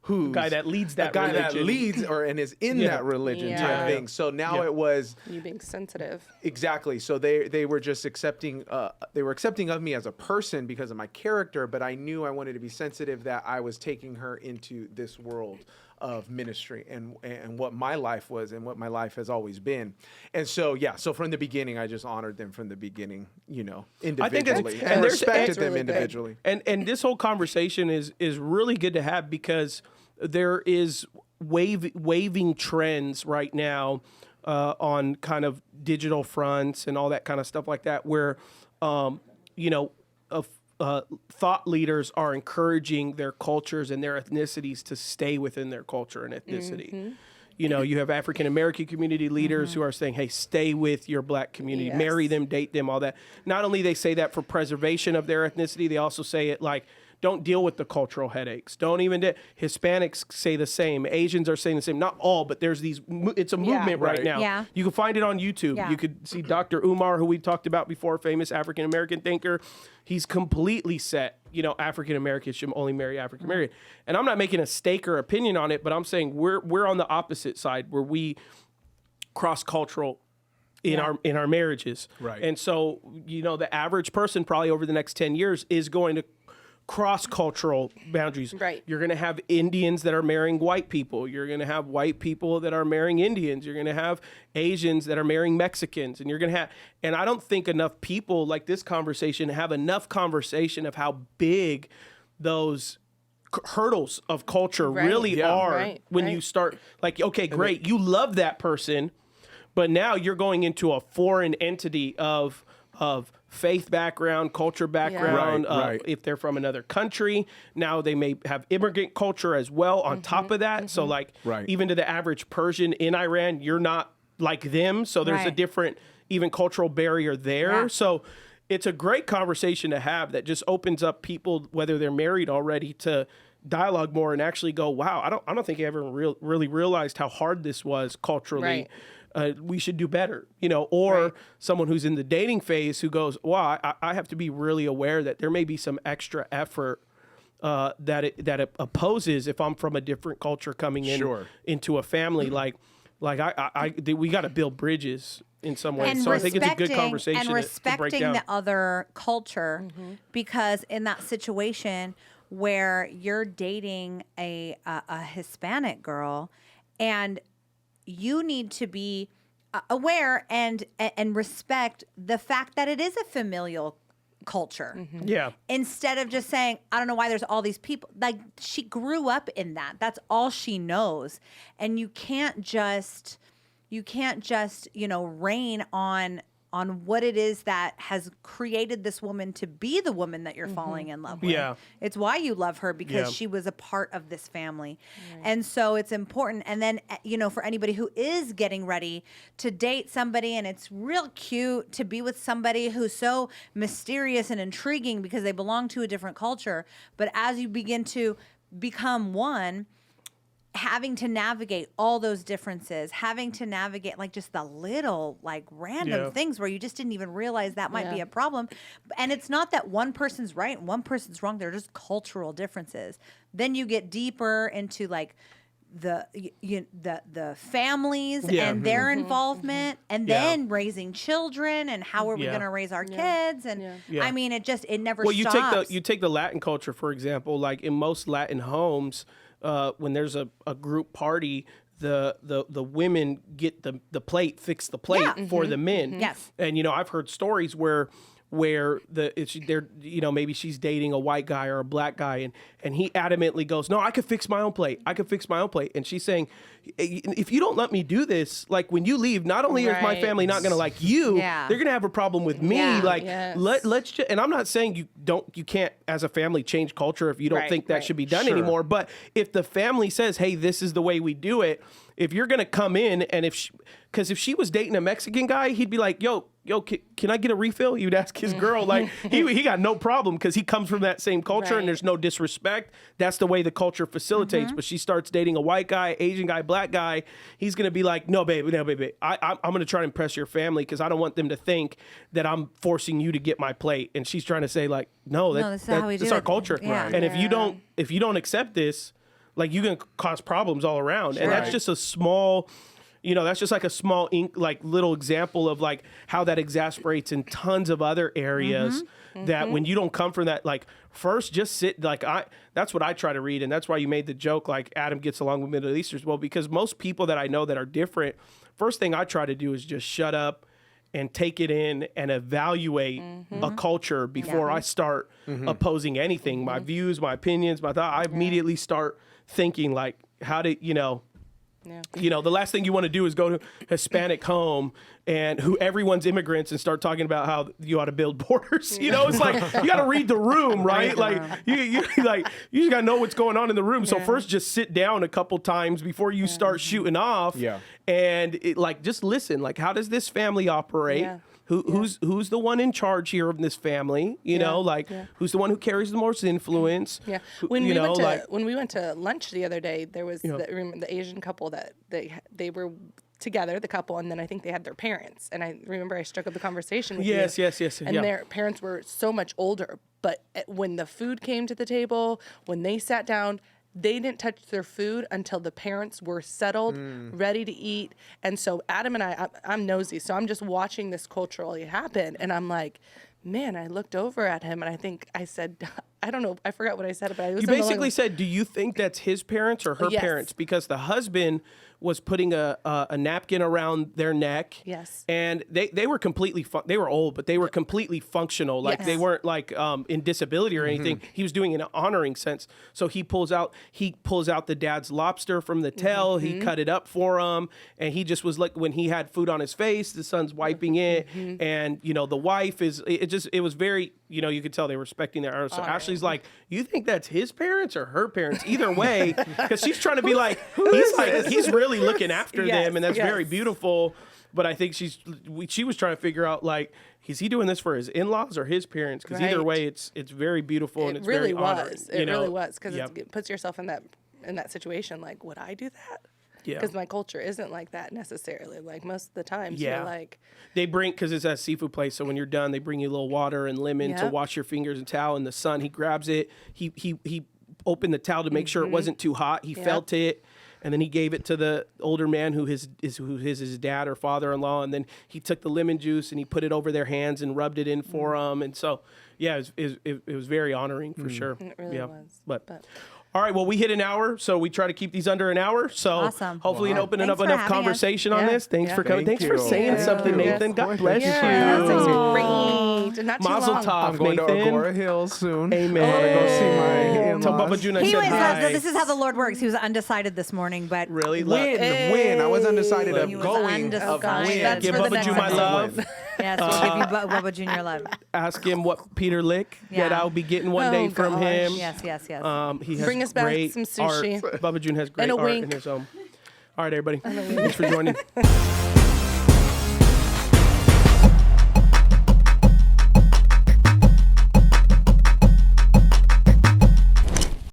[SPEAKER 3] who's
[SPEAKER 1] guy that leads that
[SPEAKER 3] a guy that
[SPEAKER 1] religion.
[SPEAKER 3] leads and is in that religion type thing. So now it was
[SPEAKER 4] You being sensitive.
[SPEAKER 3] exactly. So they were just accepting. They were accepting of me as a person because of my character, but I knew I wanted to be sensitive that I was taking her into this world of ministry and what my life was and what my life has always been. And so so from the beginning I just honored them from the beginning, individually
[SPEAKER 1] I think it's-
[SPEAKER 3] and
[SPEAKER 1] and there's-
[SPEAKER 3] respected
[SPEAKER 4] it's
[SPEAKER 3] them
[SPEAKER 4] really good.
[SPEAKER 3] individually.
[SPEAKER 1] And this whole conversation is really good to have because there is waving trends right now on kind of digital fronts and all that kind of stuff like that, where thought leaders are encouraging their cultures and their ethnicities to stay within their culture and ethnicity. You have African American community leaders who are saying, hey, stay with your black community, marry them, date them, all that. Not only they say that for preservation of their ethnicity, they also say it like, don't deal with the cultural headaches. Don't even Hispanics say the same. Asians are saying the same. Not all, but there's these. It's a movement right now.
[SPEAKER 2] Yeah.
[SPEAKER 1] You can find it on YouTube.
[SPEAKER 2] Yeah.
[SPEAKER 1] You could see Dr. Umar, who we talked about before, famous African American thinker. He's completely set. African Americans should only marry African American. And I'm not making a stake or opinion on it, but I'm saying we're on the opposite side where we cross cultural in our marriages.
[SPEAKER 3] Right.
[SPEAKER 1] And so the average person probably over the next 10 years is going to cross-cultural boundaries.
[SPEAKER 4] Right.
[SPEAKER 1] You're going to have Indians that are marrying white people. You're going to have white people that are marrying Indians. You're going to have Asians that are marrying Mexicans. And you're going to have, and I don't think enough people like this conversation have enough conversation of how big those hurdles of culture
[SPEAKER 4] Right.
[SPEAKER 1] really
[SPEAKER 3] Yeah.
[SPEAKER 1] are
[SPEAKER 4] Right.
[SPEAKER 1] when
[SPEAKER 4] Right.
[SPEAKER 1] you start like, okay, great, you love that person, but now you're going into a foreign entity of faith background, culture background.
[SPEAKER 3] Right.
[SPEAKER 1] If they're from another country, now they may have immigrant culture as well on top of that. So like,
[SPEAKER 3] Right.
[SPEAKER 1] even to the average Persian in Iran, you're not like them. So there's a
[SPEAKER 2] Right.
[SPEAKER 1] different even cultural barrier there.
[SPEAKER 2] Yeah.
[SPEAKER 1] So it's a great conversation to have that just opens up people, whether they're married already, to dialogue more and actually go, wow, I don't think I ever really realized how hard this was culturally.
[SPEAKER 4] Right.
[SPEAKER 1] We should do better, or
[SPEAKER 4] Right.
[SPEAKER 1] someone who's in the dating phase who goes, wow, I have to be really aware that there may be some extra effort that it opposes if I'm from a different culture coming in
[SPEAKER 3] Sure.
[SPEAKER 1] into a family. Like we got to build bridges in some way.
[SPEAKER 2] And
[SPEAKER 1] So I think it's a good
[SPEAKER 2] respecting-
[SPEAKER 1] conversation
[SPEAKER 2] and
[SPEAKER 1] to break
[SPEAKER 2] respecting
[SPEAKER 1] down.
[SPEAKER 2] the other culture, because in that situation where you're dating a Hispanic girl, and you need to be aware and respect the fact that it is a familial culture.
[SPEAKER 1] Yeah.
[SPEAKER 2] Instead of just saying, I don't know why there's all these people. Like, she grew up in that. That's all she knows. And you can't just rain on what it is that has created this woman to be the woman that you're falling in love with.
[SPEAKER 1] Yeah.
[SPEAKER 2] It's why you love her, because
[SPEAKER 1] Yeah.
[SPEAKER 2] she was a part of this family. And so it's important. And then, for anybody who is getting ready to date somebody, and it's real cute to be with somebody who's so mysterious and intriguing because they belong to a different culture. But as you begin to become one, having to navigate all those differences, having to navigate like just the little like random
[SPEAKER 1] Yeah.
[SPEAKER 2] things where you just didn't even realize that might be
[SPEAKER 4] Yeah.
[SPEAKER 2] a problem. And it's not that one person's right and one person's wrong. They're just cultural differences. Then you get deeper into like the families
[SPEAKER 1] Yeah.
[SPEAKER 2] and their involvement, and
[SPEAKER 1] Yeah.
[SPEAKER 2] then raising children and how are we
[SPEAKER 1] Yeah.
[SPEAKER 2] going to raise our kids? And
[SPEAKER 1] Yeah.
[SPEAKER 2] I mean, it never
[SPEAKER 1] Well,
[SPEAKER 2] stops.
[SPEAKER 1] you take the Latin culture, for example. Like in most Latin homes, when there's a group party, the women get the plate, fix the plate
[SPEAKER 2] Yeah.
[SPEAKER 1] for the men.
[SPEAKER 2] Yes.
[SPEAKER 1] And I've heard stories where they're maybe she's dating a white guy or a black guy, and he adamantly goes, no, I could fix my own plate, and she's saying, if you don't let me do this, like when you leave, not only is my
[SPEAKER 4] Right.
[SPEAKER 1] family not gonna like you,
[SPEAKER 2] Yeah.
[SPEAKER 1] they're gonna have a problem with me.
[SPEAKER 2] Yeah.
[SPEAKER 1] Like
[SPEAKER 4] Yes.
[SPEAKER 1] let's just, and I'm not saying you can't as a family change culture if you don't
[SPEAKER 4] Right,
[SPEAKER 1] think that
[SPEAKER 4] right.
[SPEAKER 1] should be done
[SPEAKER 3] Sure.
[SPEAKER 1] anymore, but if the family says, hey, this is the way we do it, if you're gonna come in, and because if she was dating a Mexican guy, he'd be like, yo, can I get a refill? He would ask his girl. Like he got no problem because he comes from that same culture,
[SPEAKER 4] Right.
[SPEAKER 1] and there's no disrespect. That's the way the culture facilitates. But she starts dating a white guy, Asian guy, black guy. He's gonna be like, no, baby. I'm gonna try to impress your family because I don't want them to think that I'm forcing you to get my plate. And she's trying to say like, no,
[SPEAKER 2] this is how we
[SPEAKER 1] that's
[SPEAKER 2] do
[SPEAKER 1] our
[SPEAKER 2] it.
[SPEAKER 1] culture.
[SPEAKER 2] Yeah. Right.
[SPEAKER 1] And if you don't accept this, like you're gonna cause problems all around. And that's
[SPEAKER 3] Right.
[SPEAKER 1] just a small. That's just like a small little example of like how that exasperates in tons of other areas that when you don't come from that, like first just sit, like that's what I try to read. And that's why you made the joke, like Adam gets along with Middle Easterners. Well, because most people that I know that are different, first thing I try to do is just shut up and take it in and evaluate a culture before I start opposing anything, my views, my opinions, my thought. I immediately start thinking like, how did, the last thing you want to do is go to Hispanic home and everyone's immigrants and start talking about how you ought to build borders. It's like you got to read the room, right? Like you just got to know what's going on in the room. So first, just sit down a couple times before you start shooting off.
[SPEAKER 3] Yeah.
[SPEAKER 1] And just listen. Like, how does this family operate?
[SPEAKER 4] Yeah.
[SPEAKER 1] Who's the one in charge here of this family? Who's the one who carries the most influence?
[SPEAKER 4] Yeah.
[SPEAKER 1] Who-
[SPEAKER 4] When
[SPEAKER 1] you
[SPEAKER 4] we went to lunch the other day, there was the Asian couple that they were together, the couple, and then I think they had their parents. And I remember I struck up the conversation with
[SPEAKER 1] Yes,
[SPEAKER 4] you.
[SPEAKER 1] yes.
[SPEAKER 4] And
[SPEAKER 1] Yeah.
[SPEAKER 4] their parents were so much older, but when the food came to the table, when they sat down, they didn't touch their food until the parents were settled, ready to eat. And so Adam and I'm nosy, so I'm just watching this culturally happen. And I'm like, man, I looked over at him and I think I said, I don't know, I forgot what I said, but I was
[SPEAKER 1] You basically said, do you think that's his parents or her
[SPEAKER 4] Yes.
[SPEAKER 1] parents? Because the husband was putting a napkin around their neck.
[SPEAKER 4] Yes.
[SPEAKER 1] And they were completely, they were old, but they were completely functional. Like
[SPEAKER 2] Yes.
[SPEAKER 1] they weren't like in disability or anything. He was doing it in an honoring sense. So he pulls out the dad's lobster from the tail. He cut it up for him. And he just was like, when he had food on his face, the son's wiping it. And, you know, the wife it was very, you know, you could tell they were respecting their elders. So Ashlee's like, you think that's his parents or her parents? Either way, because she's trying to be like, he's really looking after them, and that's very beautiful. But I think she was trying to figure out, like, is he doing this for his in-laws or his parents? Because either way, it's very beautiful and it's
[SPEAKER 4] really
[SPEAKER 1] very honoring.
[SPEAKER 4] It really was, because it puts yourself in that situation. Like, would I do that?
[SPEAKER 1] Yeah.
[SPEAKER 4] Because my culture isn't like that necessarily. Like most of the times, you're like,
[SPEAKER 1] they bring, because it's a seafood place, so when you're done, they bring you a little water and lemon to wash your fingers and towel. And the son, he grabs it. He opened the towel to make sure it wasn't too hot. He felt it. And then he gave it to the older man who is his dad or father-in-law. And then he took the lemon juice and he put it over their hands and rubbed it in for them. And so, yeah, it was very honoring for sure.
[SPEAKER 4] It really was.
[SPEAKER 1] But all right, well, we hit an hour, so we try to keep these under an hour. So
[SPEAKER 2] Awesome.
[SPEAKER 1] hopefully and opening
[SPEAKER 2] Thanks
[SPEAKER 1] up
[SPEAKER 2] for
[SPEAKER 1] enough
[SPEAKER 2] having us.
[SPEAKER 1] conversation on this. Thanks for coming.
[SPEAKER 3] Thank
[SPEAKER 1] Thanks for
[SPEAKER 3] you.
[SPEAKER 1] saying
[SPEAKER 3] Thank
[SPEAKER 1] something,
[SPEAKER 3] you.
[SPEAKER 1] Nathan. God bless you.
[SPEAKER 4] that sounds great. Not too
[SPEAKER 1] Mazel
[SPEAKER 4] long.
[SPEAKER 1] tov,
[SPEAKER 3] I'm going
[SPEAKER 1] Nathan.
[SPEAKER 3] to Agora Hills soon.
[SPEAKER 1] Amen.
[SPEAKER 3] I'm going to go see my
[SPEAKER 1] Tell Bubba
[SPEAKER 3] in-laws.
[SPEAKER 1] June I
[SPEAKER 2] He
[SPEAKER 1] said
[SPEAKER 2] was.
[SPEAKER 1] hi.
[SPEAKER 2] This is how the Lord works. He was undecided this morning, but
[SPEAKER 1] Really?
[SPEAKER 3] When? I was undecided
[SPEAKER 2] He
[SPEAKER 3] of
[SPEAKER 2] was
[SPEAKER 3] going.
[SPEAKER 2] undecided.
[SPEAKER 3] Of
[SPEAKER 2] Gosh,
[SPEAKER 3] when.
[SPEAKER 4] that's
[SPEAKER 1] Give
[SPEAKER 4] for the
[SPEAKER 1] Bubba
[SPEAKER 4] next
[SPEAKER 1] June my
[SPEAKER 4] episode.
[SPEAKER 1] love.
[SPEAKER 2] yes, we'll give you Bubba Junior love.
[SPEAKER 1] Ask him what Peter Lick that
[SPEAKER 2] Yeah.
[SPEAKER 1] I'll be getting one day from
[SPEAKER 4] gosh.
[SPEAKER 1] him.
[SPEAKER 2] Yes.
[SPEAKER 1] He has
[SPEAKER 4] Bring us back
[SPEAKER 1] great
[SPEAKER 4] some sushi.
[SPEAKER 1] art. Bubba June has great
[SPEAKER 4] And a
[SPEAKER 1] art in
[SPEAKER 4] wink.
[SPEAKER 1] his home. All right, everybody. Thanks for joining.